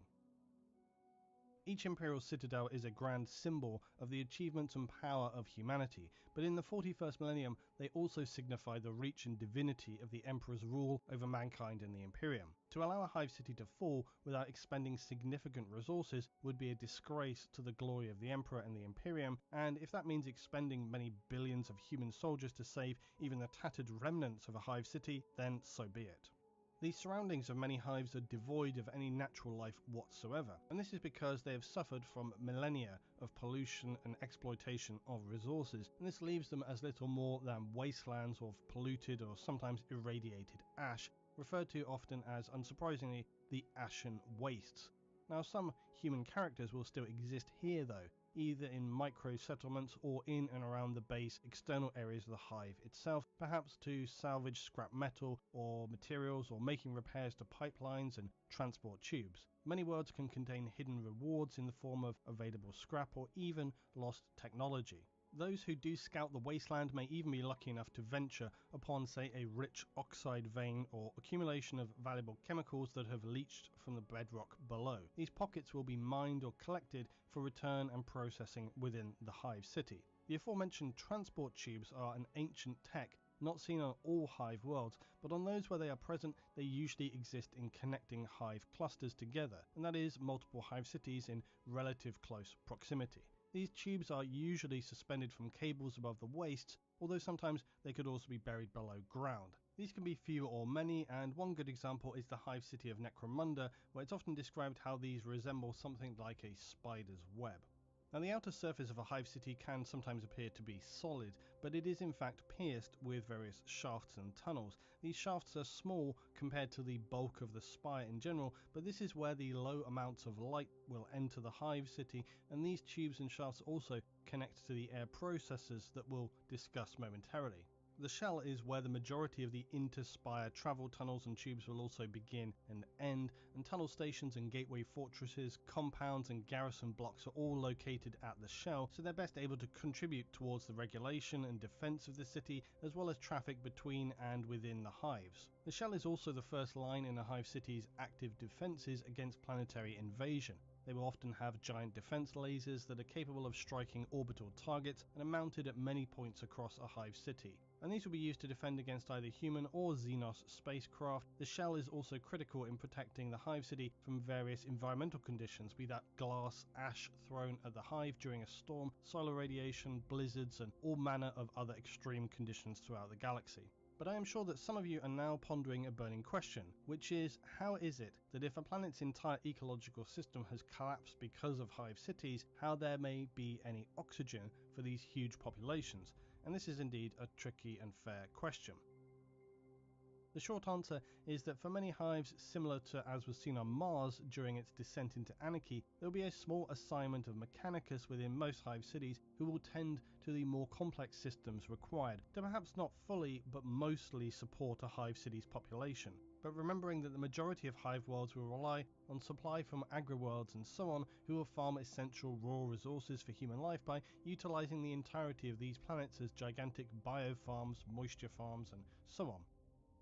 Each imperial citadel is a grand symbol of the achievements and power of humanity, but in the 41st millennium they also signify the reach and divinity of the emperor's rule over mankind and the Imperium. To allow a hive city to fall without expending significant resources would be a disgrace to the glory of the emperor and the Imperium, and if that means expending many billions of human soldiers to save even the tattered remnants of a hive city, then so be it. The surroundings of many hives are devoid of any natural life whatsoever, and this is because they have suffered from millennia of pollution and exploitation of resources, and this leaves them as little more than wastelands of polluted or sometimes irradiated ash, referred to often as, unsurprisingly, the Ashen Wastes. Now, some human characters will still exist here though, either in micro-settlements or in and around the base external areas of the hive itself, perhaps to salvage scrap metal or materials or making repairs to pipelines and transport tubes. Many worlds can contain hidden rewards in the form of available scrap or even lost technology. Those who do scout the wasteland may even be lucky enough to venture upon, say, a rich oxide vein or accumulation of valuable chemicals that have leached from the bedrock below. These pockets will be mined or collected for return and processing within the hive city. The aforementioned transport tubes are an ancient tech not seen on all hive worlds, but on those where they are present, they usually exist in connecting hive clusters together, and that is multiple hive cities in relative close proximity. These tubes are usually suspended from cables above the wastes, although sometimes they could also be buried below ground. These can be few or many, and one good example is the hive city of Necromunda, where it's often described how these resemble something like a spider's web. Now, the outer surface of a hive city can sometimes appear to be solid, but it is in fact pierced with various shafts and tunnels. These shafts are small compared to the bulk of the spire in general, but this is where the low amounts of light will enter the hive city, and these tubes and shafts also connect to the air processors that we'll discuss momentarily. The shell is where the majority of the inter-spire travel tunnels and tubes will also begin and end, and tunnel stations and gateway fortresses, compounds and garrison blocks are all located at the shell, so they're best able to contribute towards the regulation and defense of the city, as well as traffic between and within the hives. The shell is also the first line in a hive city's active defenses against planetary invasion. They will often have giant defense lasers that are capable of striking orbital targets and are mounted at many points across a hive city, and these will be used to defend against either human or Xenos spacecraft. The shell is also critical in protecting the hive city from various environmental conditions, be that glass, ash thrown at the hive during a storm, solar radiation, blizzards, and all manner of other extreme conditions throughout the galaxy. But I am sure that some of you are now pondering a burning question, which is, how is it that if a planet's entire ecological system has collapsed because of hive cities, how there may be any oxygen for these huge populations? And this is indeed a tricky and fair question. The short answer is that for many hives, similar to as was seen on Mars during its descent into anarchy, there will be a small assignment of Mechanicus within most hive cities who will tend to the more complex systems required to perhaps not fully but mostly support a hive city's population. But remembering that the majority of hive worlds will rely on supply from agri-worlds and so on, who will farm essential raw resources for human life by utilizing the entirety of these planets as gigantic biofarms, moisture farms, and so on.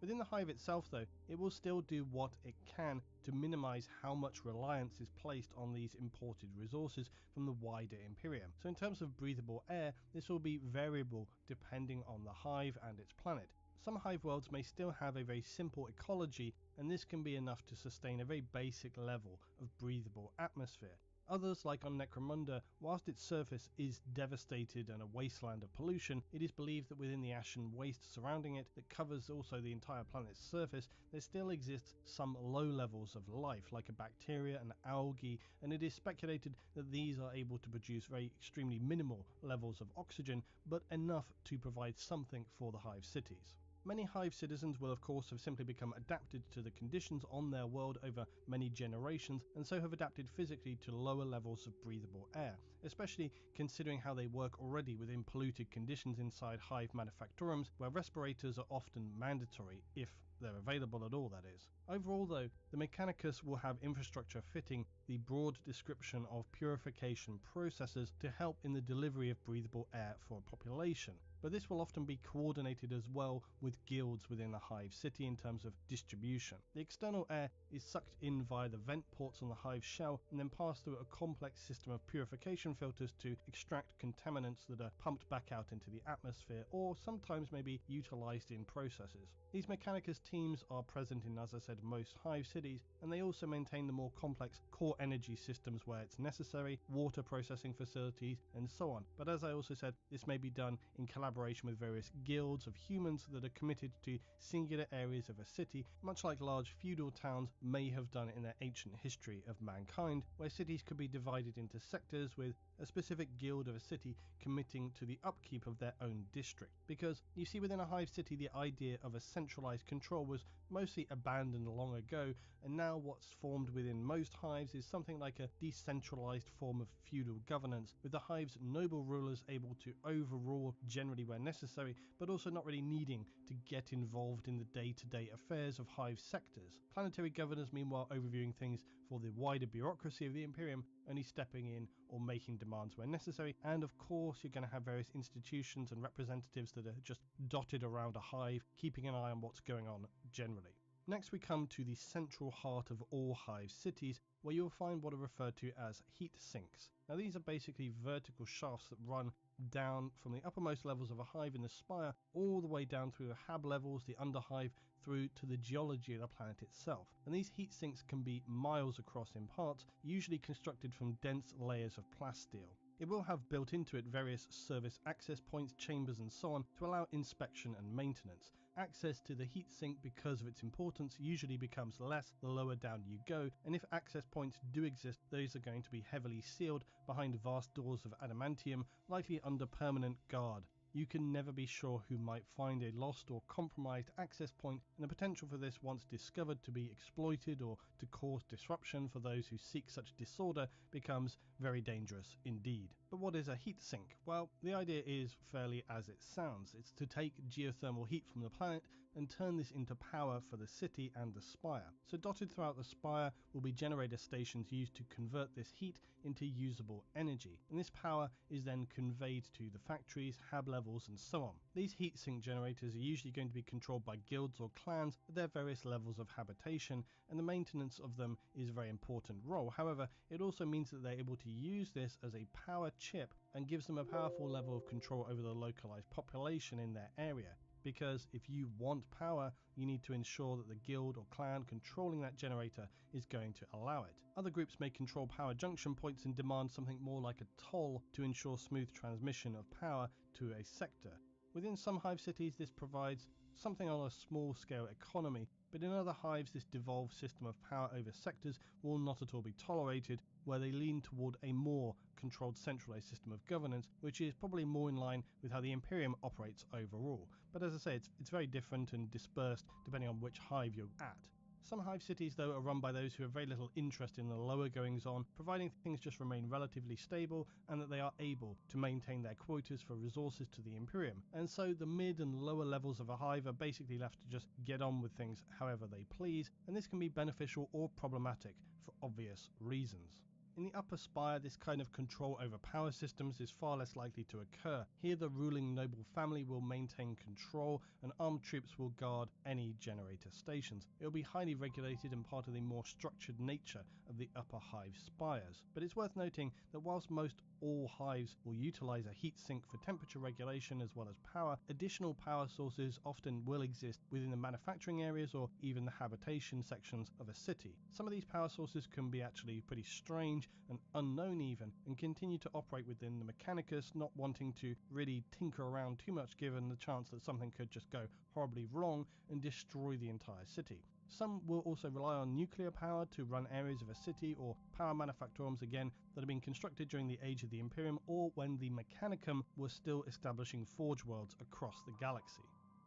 Within the hive itself, though, it will still do what it can to minimize how much reliance is placed on these imported resources from the wider Imperium. So in terms of breathable air, this will be variable depending on the hive and its planet. Some hive worlds may still have a very simple ecology, and this can be enough to sustain a very basic level of breathable atmosphere. Others, like on Necromunda, whilst its surface is devastated and a wasteland of pollution, it is believed that within the ashen waste surrounding it that covers also the entire planet's surface, there still exists some low levels of life, like a bacteria and algae, and it is speculated that these are able to produce very extremely minimal levels of oxygen, but enough to provide something for the hive cities. Many hive citizens will of course have simply become adapted to the conditions on their world over many generations, and so have adapted physically to lower levels of breathable air, especially considering how they work already within polluted conditions inside hive manufactorums, where respirators are often mandatory, if they're available at all, that is. Overall though, the Mechanicus will have infrastructure fitting the broad description of purification processes to help in the delivery of breathable air for a population. But this will often be coordinated as well with guilds within the hive city in terms of distribution. The external air is sucked in via the vent ports on the hive shell and then passed through a complex system of purification filters to extract contaminants that are pumped back out into the atmosphere or sometimes may be utilized in processes. These Mechanicus teams are present in, as I said, most hive cities, and they also maintain the more complex core energy systems where it's necessary, water processing facilities, and so on. But as I also said, this may be done in collaboration with various guilds of humans that are committed to singular areas of a city, much like large feudal towns may have done in their ancient history of mankind, where cities could be divided into sectors with a specific guild of a city committing to the upkeep of their own district. Because you see, within a hive city the idea of a centralized control was mostly abandoned long ago, and now what's formed within most hives is something like a decentralized form of feudal governance, with the hive's noble rulers able to overrule generally temporarily where necessary, but also not really needing to get involved in the day-to-day affairs of hive sectors. Planetary governors, meanwhile, overviewing things for the wider bureaucracy of the Imperium, only stepping in or making demands where necessary. And of course, you're going to have various institutions and representatives that are just dotted around a hive, keeping an eye on what's going on generally. Next, we come to the central heart of all hive cities, where you'll find what are referred to as heat sinks. Now, these are basically vertical shafts that run down from the uppermost levels of a hive in the spire all the way down through the hab levels, the underhive, through to the geology of the planet itself. And these heat sinks can be miles across in parts, usually constructed from dense layers of plasteel. It will have built into it various service access points, chambers and so on to allow inspection and maintenance. Access to the heat sink, because of its importance, usually becomes less the lower down you go, and if access points do exist, those are going to be heavily sealed behind vast doors of adamantium, likely under permanent guard. You can never be sure who might find a lost or compromised access point, and the potential for this, once discovered, to be exploited or to cause disruption for those who seek such disorder becomes very dangerous indeed. But what is a heat sink? Well, the idea is fairly as it sounds. It's to take geothermal heat from the planet and turn this into power for the city and the spire. So dotted throughout the spire will be generator stations used to convert this heat into usable energy, and this power is then conveyed to the factories, hab levels and so on. These heat sink generators are usually going to be controlled by guilds or clans at their various levels of habitation, and the maintenance of them is a very important role. However, it also means that they're able to use this as a power chip and gives them a powerful level of control over the localized population in their area. Because if you want power, you need to ensure that the guild or clan controlling that generator is going to allow it. Other groups may control power junction points and demand something more like a toll to ensure smooth transmission of power to a sector. Within some hive cities, this provides something on a small scale economy, but in other hives, this devolved system of power over sectors will not at all be tolerated, where they lean toward a more controlled centralized system of governance, which is probably more in line with how the Imperium operates overall. But as I say, it's very different and dispersed depending on which hive you're at. Some hive cities, though, are run by those who have very little interest in the lower goings on, providing things just remain relatively stable and that they are able to maintain their quotas for resources to the Imperium. And so the mid and lower levels of a hive are basically left to just get on with things however they please, and this can be beneficial or problematic for obvious reasons. In the upper spire, this kind of control over power systems is far less likely to occur. Here the ruling noble family will maintain control and armed troops will guard any generator stations. It will be highly regulated and part of the more structured nature of the upper hive spires. But it's worth noting that whilst most all hives will utilize a heat sink for temperature regulation as well as power, additional power sources often will exist within the manufacturing areas or even the habitation sections of a city. Some of these power sources can be actually pretty strange and unknown even, and continue to operate within the Mechanicus, not wanting to really tinker around too much given the chance that something could just go horribly wrong and destroy the entire city. Some will also rely on nuclear power to run areas of a city, or power manufactorums again that have been constructed during the age of the Imperium or when the Mechanicum was still establishing forge worlds across the galaxy.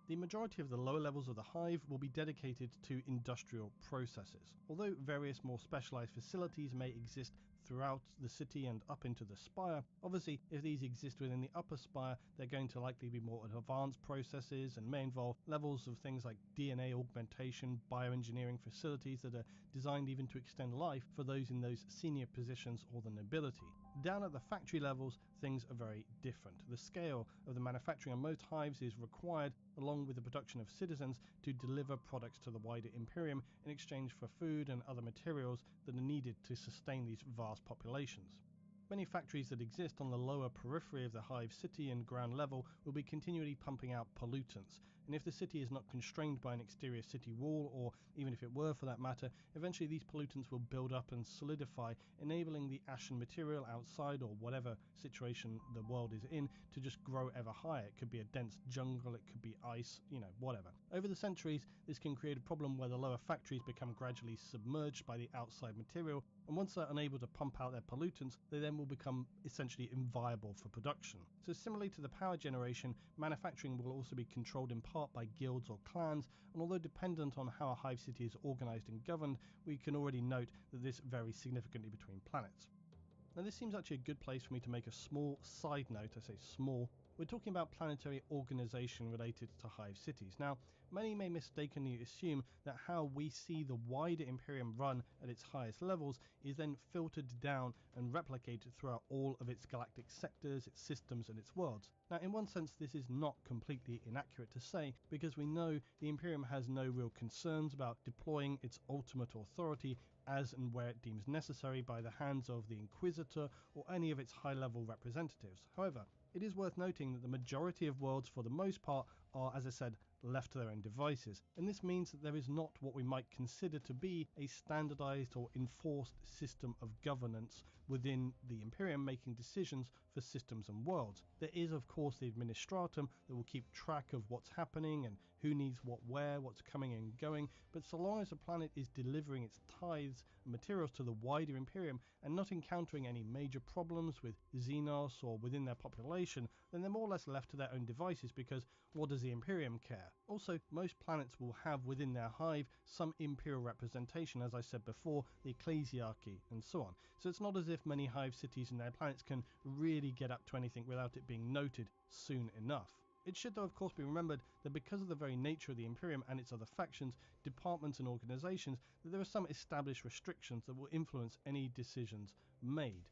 The majority of the lower levels of the hive will be dedicated to industrial processes. Although various more specialized facilities may exist throughout the city and up into the spire, obviously if these exist within the upper spire, they're going to likely be more advanced processes and may involve levels of things like DNA augmentation, bioengineering facilities that are designed even to extend life for those in those senior positions or the nobility. Down at the factory levels, things are very different. The scale of the manufacturing on most hives is required, along with the production of citizens, to deliver products to the wider Imperium in exchange for food and other materials that are needed to sustain these vast populations. Many factories that exist on the lower periphery of the hive city and ground level will be continually pumping out pollutants, and if the city is not constrained by an exterior city wall, or even if it were for that matter, eventually these pollutants will build up and solidify, enabling the ashen material outside, or whatever situation the world is in, to just grow ever higher. It could be a dense jungle, it could be ice, whatever. Over the centuries, this can create a problem where the lower factories become gradually submerged by the outside material, and once they're unable to pump out their pollutants, they then will become essentially inviable for production. So similarly to the power generation, manufacturing will also be controlled in part by guilds or clans, and although dependent on how a hive city is organized and governed, we can already note that this varies significantly between planets. Now this seems actually a good place for me to make a small side note, I say small, We're talking about planetary organization related to hive cities. Now, many may mistakenly assume that how we see the wider Imperium run at its highest levels is then filtered down and replicated throughout all of its galactic sectors, its systems, and its worlds. Now, in one sense, this is not completely inaccurate to say, because we know the Imperium has no real concerns about deploying its ultimate authority as and where it deems necessary by the hands of the Inquisitor or any of its high-level representatives. However, it is worth noting that the majority of worlds, for the most part, are, as I said, left to their own devices, and this means that there is not what we might consider to be a standardized or enforced system of governance within the Imperium making decisions for systems and worlds. There is, of course, the Administratum that will keep track of what's happening and who needs what where, what's coming and going, but so long as the planet is delivering its tithes and materials to the wider Imperium and not encountering any major problems with Xenos or within their population, then they're more or less left to their own devices, because what does the Imperium care? Also, most planets will have within their hive some imperial representation, as I said before, the ecclesiarchy and so on. So it's not as if many hive cities and their planets can really get up to anything without it being noted soon enough. It should, though, of course, be remembered that because of the very nature of the Imperium and its other factions, departments and organizations, that there are some established restrictions that will influence any decisions made.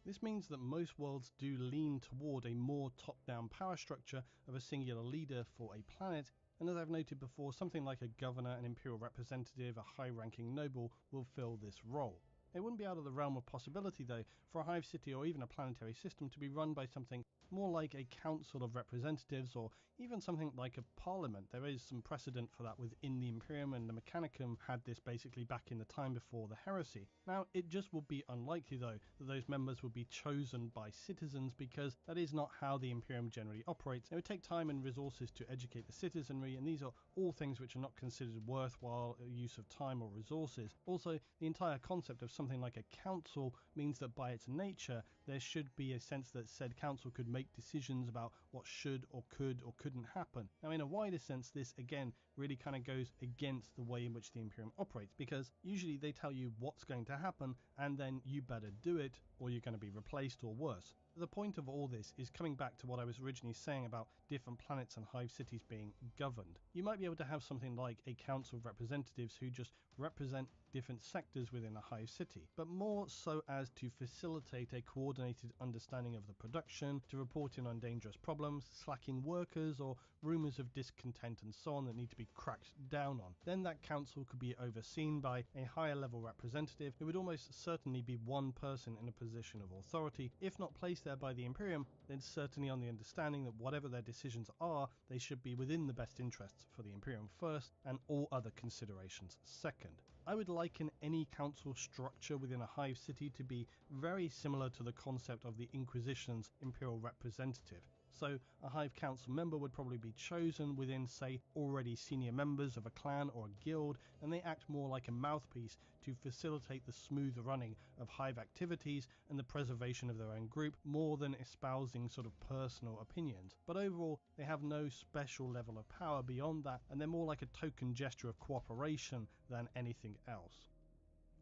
This means that most worlds do lean toward a more top-down power structure of a singular leader for a planet, and as I've noted before, something like a governor, an imperial representative, a high-ranking noble will fill this role. It wouldn't be out of the realm of possibility, though, for a hive city or even a planetary system to be run by something more like a council of representatives, or even something like a parliament. There is some precedent for that within the Imperium, and the Mechanicum had this basically back in the time before the heresy. Now, it just would be unlikely, though, that those members would be chosen by citizens, because that is not how the Imperium generally operates. It would take time and resources to educate the citizenry, and these are all things which are not considered worthwhile use of time or resources. Also, the entire concept of something like a council means that by its nature, there should be a sense that said council could make decisions about what should or could or couldn't happen. Now, in a wider sense, this again really kind of goes against the way in which the Imperium operates, because usually they tell you what's going to happen and then you better do it or you're going to be replaced or worse. The point of all this is coming back to what I was originally saying about different planets and hive cities being governed. You might be able to have something like a council of representatives who just represent different sectors within a hive city, but more so as to facilitate a coordinated understanding of the production, to report in on dangerous problems, slacking workers, or rumours of discontent and so on that need to be cracked down on. Then that council could be overseen by a higher level representative who would almost certainly be one person in a position of authority, if not placed there by the Imperium, then certainly on the understanding that whatever their decisions are, they should be within the best interests for the Imperium first, and all other considerations second. I would liken any council structure within a hive city to be very similar to the concept of the Inquisition's imperial representative. So a hive council member would probably be chosen within, say, already senior members of a clan or a guild, and they act more like a mouthpiece to facilitate the smooth running of hive activities and the preservation of their own group, more than espousing sort of personal opinions. But overall, they have no special level of power beyond that, and they're more like a token gesture of cooperation than anything else.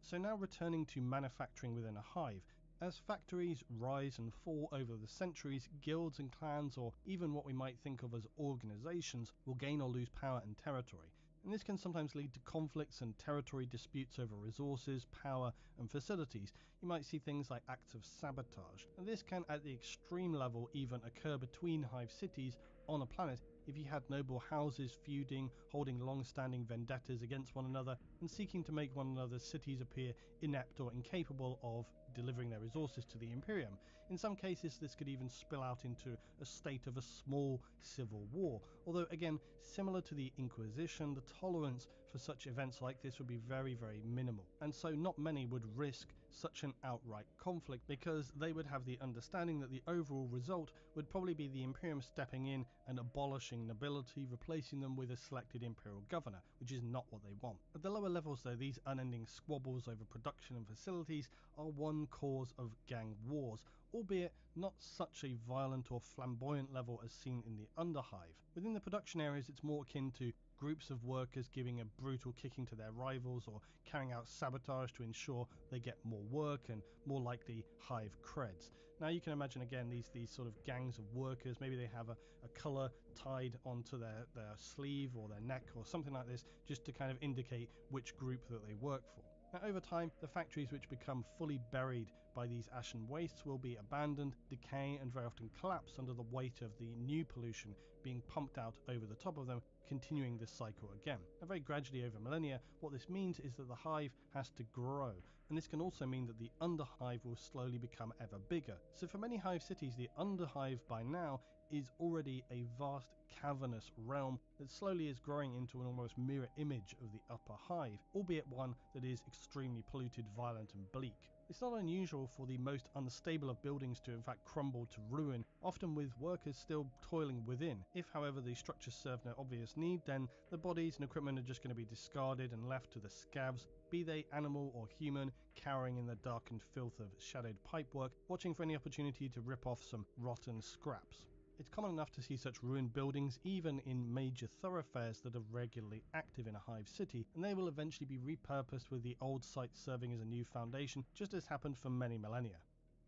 So now returning to manufacturing within a hive. As factories rise and fall over the centuries, guilds and clans, or even what we might think of as organizations, will gain or lose power and territory. And this can sometimes lead to conflicts and territory disputes over resources, power, and facilities. You might see things like acts of sabotage. And this can, at the extreme level, even occur between hive cities on a planet if you had noble houses feuding, holding long-standing vendettas against one another, and seeking to make one another's cities appear inept or incapable of delivering their resources to the Imperium. In some cases, this could even spill out into a state of a small civil war, although again, similar to the Inquisition, the tolerance for such events like this would be very, very minimal, and so not many would risk such an outright conflict, because they would have the understanding that the overall result would probably be the Imperium stepping in and abolishing nobility, replacing them with a selected imperial governor, which is not what they want. At the lower levels, though, these unending squabbles over production and facilities are one cause of gang wars, albeit not such a violent or flamboyant level as seen in the Underhive. Within the production areas, it's more akin to groups of workers giving a brutal kicking to their rivals or carrying out sabotage to ensure they get more work and more likely hive creds. Now you can imagine again these sort of gangs of workers, maybe they have a colour tied onto their sleeve or their neck or something like this, just to kind of indicate which group that they work for. Now, over time, the factories which become fully buried by these ashen wastes will be abandoned, decay, and very often collapse under the weight of the new pollution being pumped out over the top of them, continuing this cycle again. Now, very gradually over millennia, what this means is that the hive has to grow, and this can also mean that the underhive will slowly become ever bigger. So for many hive cities, the underhive by now is already a vast cavernous realm that slowly is growing into an almost mirror image of the upper hive, albeit one that is extremely polluted, violent and bleak. It's not unusual for the most unstable of buildings to in fact crumble to ruin, often with workers still toiling within. If however the structures serve no obvious need, then the bodies and equipment are just going to be discarded and left to the scavs, be they animal or human, cowering in the darkened filth of shadowed pipework, watching for any opportunity to rip off some rotten scraps. It's common enough to see such ruined buildings even in major thoroughfares that are regularly active in a hive city, and they will eventually be repurposed with the old site serving as a new foundation, just as happened for many millennia.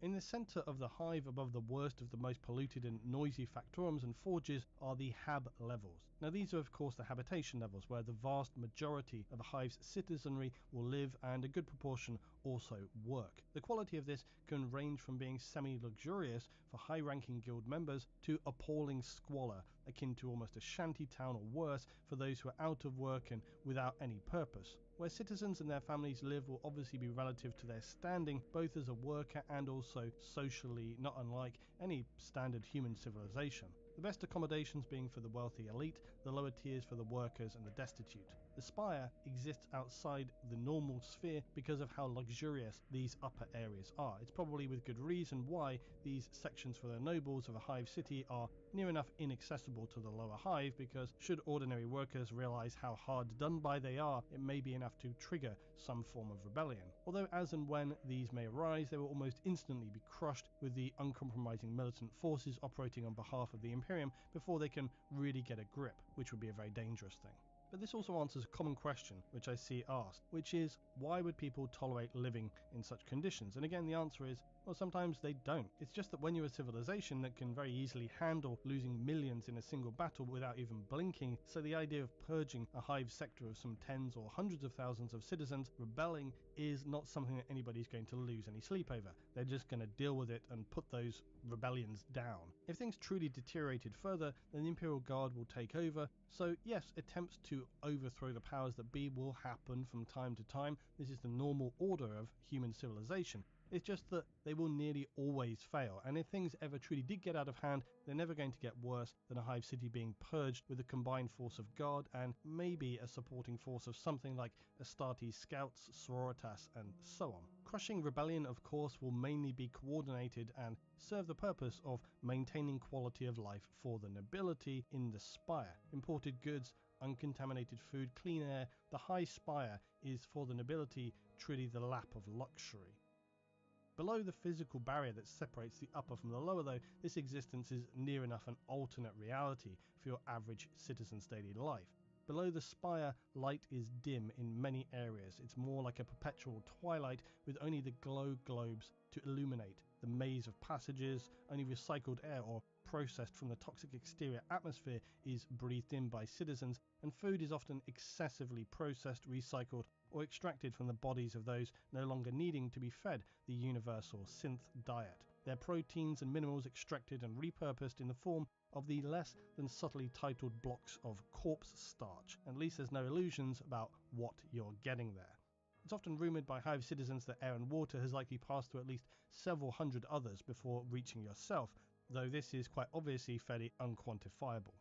In the centre of the hive, above the worst of the most polluted and noisy factorums and forges, are the hab levels. Now these are of course the habitation levels, where the vast majority of a hive's citizenry will live and a good proportion also work. The quality of this can range from being semi-luxurious for high-ranking guild members to appalling squalor, akin to almost a shanty town or worse for those who are out of work and without any purpose. Where citizens and their families live will obviously be relative to their standing, both as a worker and also socially, not unlike any standard human civilization. The best accommodations being for the wealthy elite, the lower tiers for the workers and the destitute. The spire exists outside the normal sphere because of how luxurious these upper areas are. It's probably with good reason why these sections for the nobles of a hive city are near enough inaccessible to the lower hive, because should ordinary workers realize how hard done by they are, it may be enough to trigger some form of rebellion. Although as and when these may arise, they will almost instantly be crushed with the uncompromising militant forces operating on behalf of the Imperium before they can really get a grip, which would be a very dangerous thing. But this also answers a common question which I see asked, which is, why would people tolerate living in such conditions? And again, the answer is, well, sometimes they don't. It's just that when you're a civilization that can very easily handle losing millions in a single battle without even blinking, so the idea of purging a hive sector of some tens or hundreds of thousands of citizens rebelling is not something that anybody's going to lose any sleep over. They're just going to deal with it and put those rebellions down. If things truly deteriorated further, then the Imperial Guard will take over. So yes, attempts to overthrow the powers that be will happen from time to time. This is the normal order of human civilization. It's just that they will nearly always fail, and if things ever truly did get out of hand, they're never going to get worse than a hive city being purged with a combined force of guard and maybe a supporting force of something like Astartes scouts, sororitas, and so on. Crushing rebellion, of course, will mainly be coordinated and serve the purpose of maintaining quality of life for the nobility in the spire. Imported goods, uncontaminated food, clean air, the high spire is for the nobility truly the lap of luxury. Below the physical barrier that separates the upper from the lower, though, this existence is near enough an alternate reality for your average citizen's daily life. Below the spire, light is dim in many areas. It's more like a perpetual twilight with only the glow globes to illuminate. The maze of passages, only recycled air or processed from the toxic exterior atmosphere is breathed in by citizens, and food is often excessively processed, recycled, or extracted from the bodies of those no longer needing to be fed the universal synth diet. Their proteins and minerals extracted and repurposed in the form of the less than subtly titled blocks of corpse starch. At least there's no illusions about what you're getting there. It's often rumoured by hive citizens that air and water has likely passed through at least several hundred others before reaching yourself, though this is quite obviously fairly unquantifiable.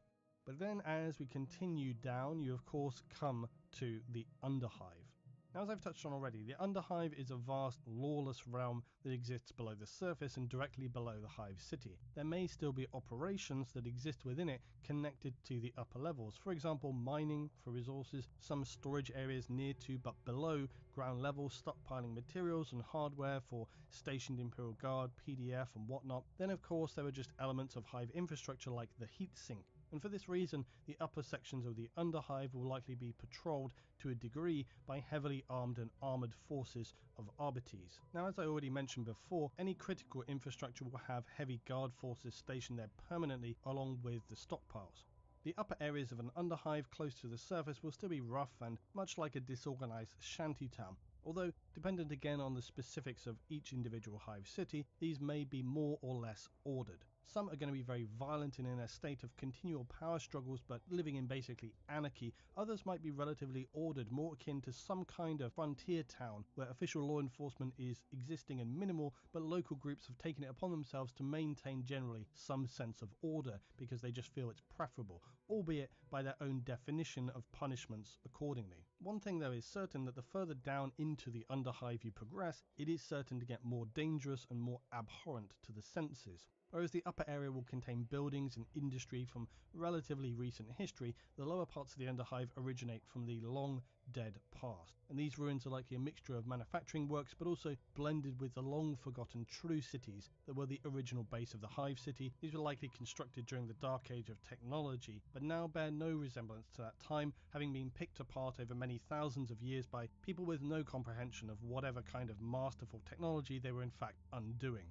But then as we continue down, you of course come to the underhive. Now, as I've touched on already, the underhive is a vast, lawless realm that exists below the surface and directly below the hive city. There may still be operations that exist within it connected to the upper levels. For example, mining for resources, some storage areas near to but below ground level, stockpiling materials and hardware for stationed Imperial Guard, PDF and whatnot. Then of course there are just elements of hive infrastructure like the heat sink. And for this reason, the upper sections of the Underhive will likely be patrolled to a degree by heavily armed and armoured forces of Arbites. Now, as I already mentioned before, any critical infrastructure will have heavy guard forces stationed there permanently along with the stockpiles. The upper areas of an Underhive close to the surface will still be rough and much like a disorganised shantytown, although, dependent again on the specifics of each individual hive city, these may be more or less ordered. Some are going to be very violent and in a state of continual power struggles but living in basically anarchy. Others might be relatively ordered, more akin to some kind of frontier town where official law enforcement is existing and minimal, but local groups have taken it upon themselves to maintain generally some sense of order because they just feel it's preferable, albeit by their own definition of punishments accordingly. One thing though is certain, that the further down into the Underhive you progress, it is certain to get more dangerous and more abhorrent to the senses. Whereas the upper area will contain buildings and industry from relatively recent history, the lower parts of the Underhive originate from the long dead past. And these ruins are likely a mixture of manufacturing works, but also blended with the long forgotten true cities that were the original base of the Hive City. These were likely constructed during the dark age of technology, but now bear no resemblance to that time, having been picked apart over many thousands of years by people with no comprehension of whatever kind of masterful technology they were in fact undoing.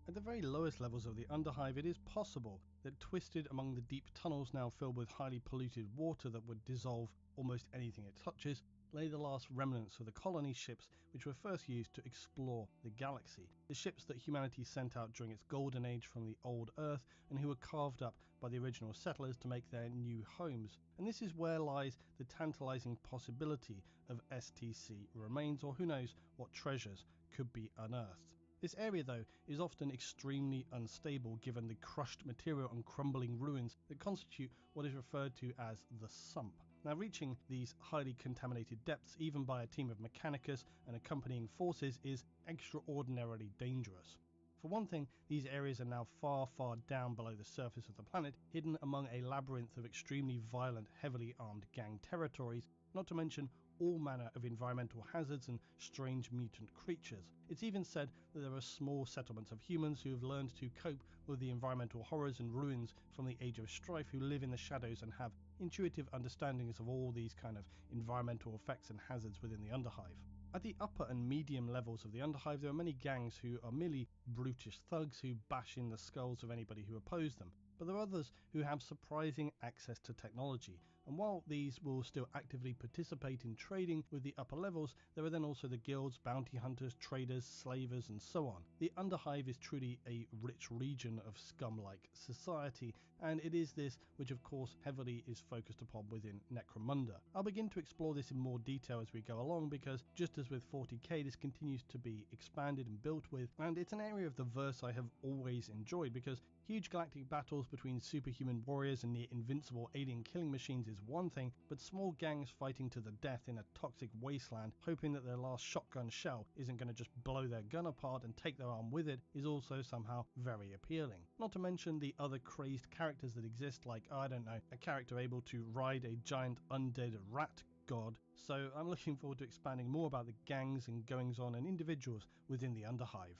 At the very lowest levels of the Underhive, it is possible that twisted among the deep tunnels now filled with highly polluted water that would dissolve almost anything it touches, lay the last remnants of the colony ships which were first used to explore the galaxy. The ships that humanity sent out during its golden age from the old Earth and who were carved up by the original settlers to make their new homes. And this is where lies the tantalizing possibility of STC remains, or who knows what treasures could be unearthed. This area, though, is often extremely unstable given the crushed material and crumbling ruins that constitute what is referred to as the sump. Now, reaching these highly contaminated depths, even by a team of Mechanicus and accompanying forces, is extraordinarily dangerous. For one thing, these areas are now far, far down below the surface of the planet, hidden among a labyrinth of extremely violent, heavily armed gang territories, not to mention all manner of environmental hazards and strange mutant creatures. It's even said that there are small settlements of humans who have learned to cope with the environmental horrors and ruins from the Age of Strife, who live in the shadows and have intuitive understandings of all these kind of environmental effects and hazards within the Underhive. At the upper and medium levels of the Underhive, there are many gangs who are merely brutish thugs who bash in the skulls of anybody who oppose them. But there are others who have surprising access to technology, and while these will still actively participate in trading with the upper levels, there are then also the guilds, bounty hunters, traders, slavers, and so on. The Underhive is truly a rich region of scum-like society, and it is this which of course heavily is focused upon within Necromunda. I'll begin to explore this in more detail as we go along, because just as with 40k, this continues to be expanded and built with, and it's an area of the verse I have always enjoyed, because huge galactic battles between superhuman warriors and near invincible alien killing machines is one thing, but small gangs fighting to the death in a toxic wasteland, hoping that their last shotgun shell isn't going to just blow their gun apart and take their arm with it, is also somehow very appealing. Not to mention the other crazed characters that exist, like, I don't know, a character able to ride a giant undead rat god. So I'm looking forward to expanding more about the gangs and goings on and individuals within the Underhive.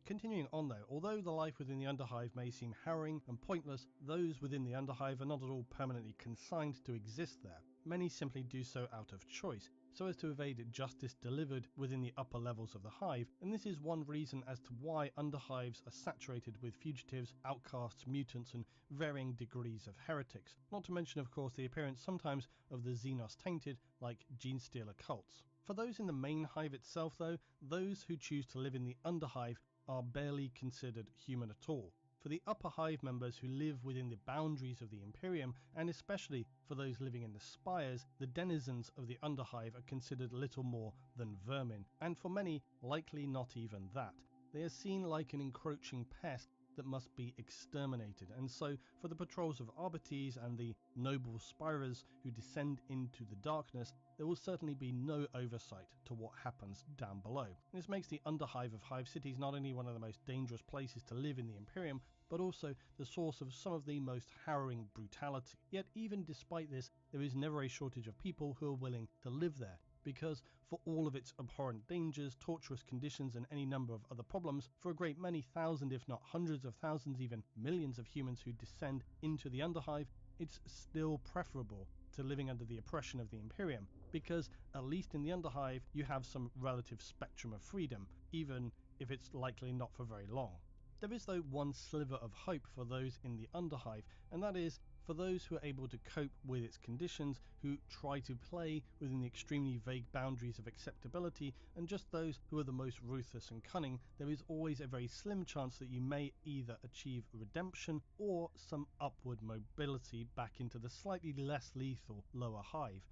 Continuing on though, although the life within the Underhive may seem harrowing and pointless, those within the Underhive are not at all permanently consigned to exist there. Many simply do so out of choice, so as to evade justice delivered within the upper levels of the hive, and this is one reason as to why Underhives are saturated with fugitives, outcasts, mutants, and varying degrees of heretics, not to mention of course the appearance sometimes of the Xenos tainted, like Genestealer cults. For those in the main hive itself though, those who choose to live in the Underhive are barely considered human at all. For the upper hive members who live within the boundaries of the Imperium, and especially for those living in the spires, the denizens of the Underhive are considered little more than vermin, and for many, likely not even that. They are seen like an encroaching pest that must be exterminated, and so for the patrols of Arbites and the noble spirers who descend into the darkness, there will certainly be no oversight to what happens down below. This makes the Underhive of Hive Cities not only one of the most dangerous places to live in the Imperium, but also the source of some of the most harrowing brutality. Yet even despite this, there is never a shortage of people who are willing to live there, because for all of its abhorrent dangers, torturous conditions, and any number of other problems, for a great many thousand, if not hundreds of thousands, even millions of humans who descend into the Underhive, it's still preferable to living under the oppression of the Imperium, because at least in the Underhive you have some relative spectrum of freedom, even if it's likely not for very long. There is though one sliver of hope for those in the Underhive, and that is for those who are able to cope with its conditions, who try to play within the extremely vague boundaries of acceptability, and just those who are the most ruthless and cunning, there is always a very slim chance that you may either achieve redemption or some upward mobility back into the slightly less lethal lower hive.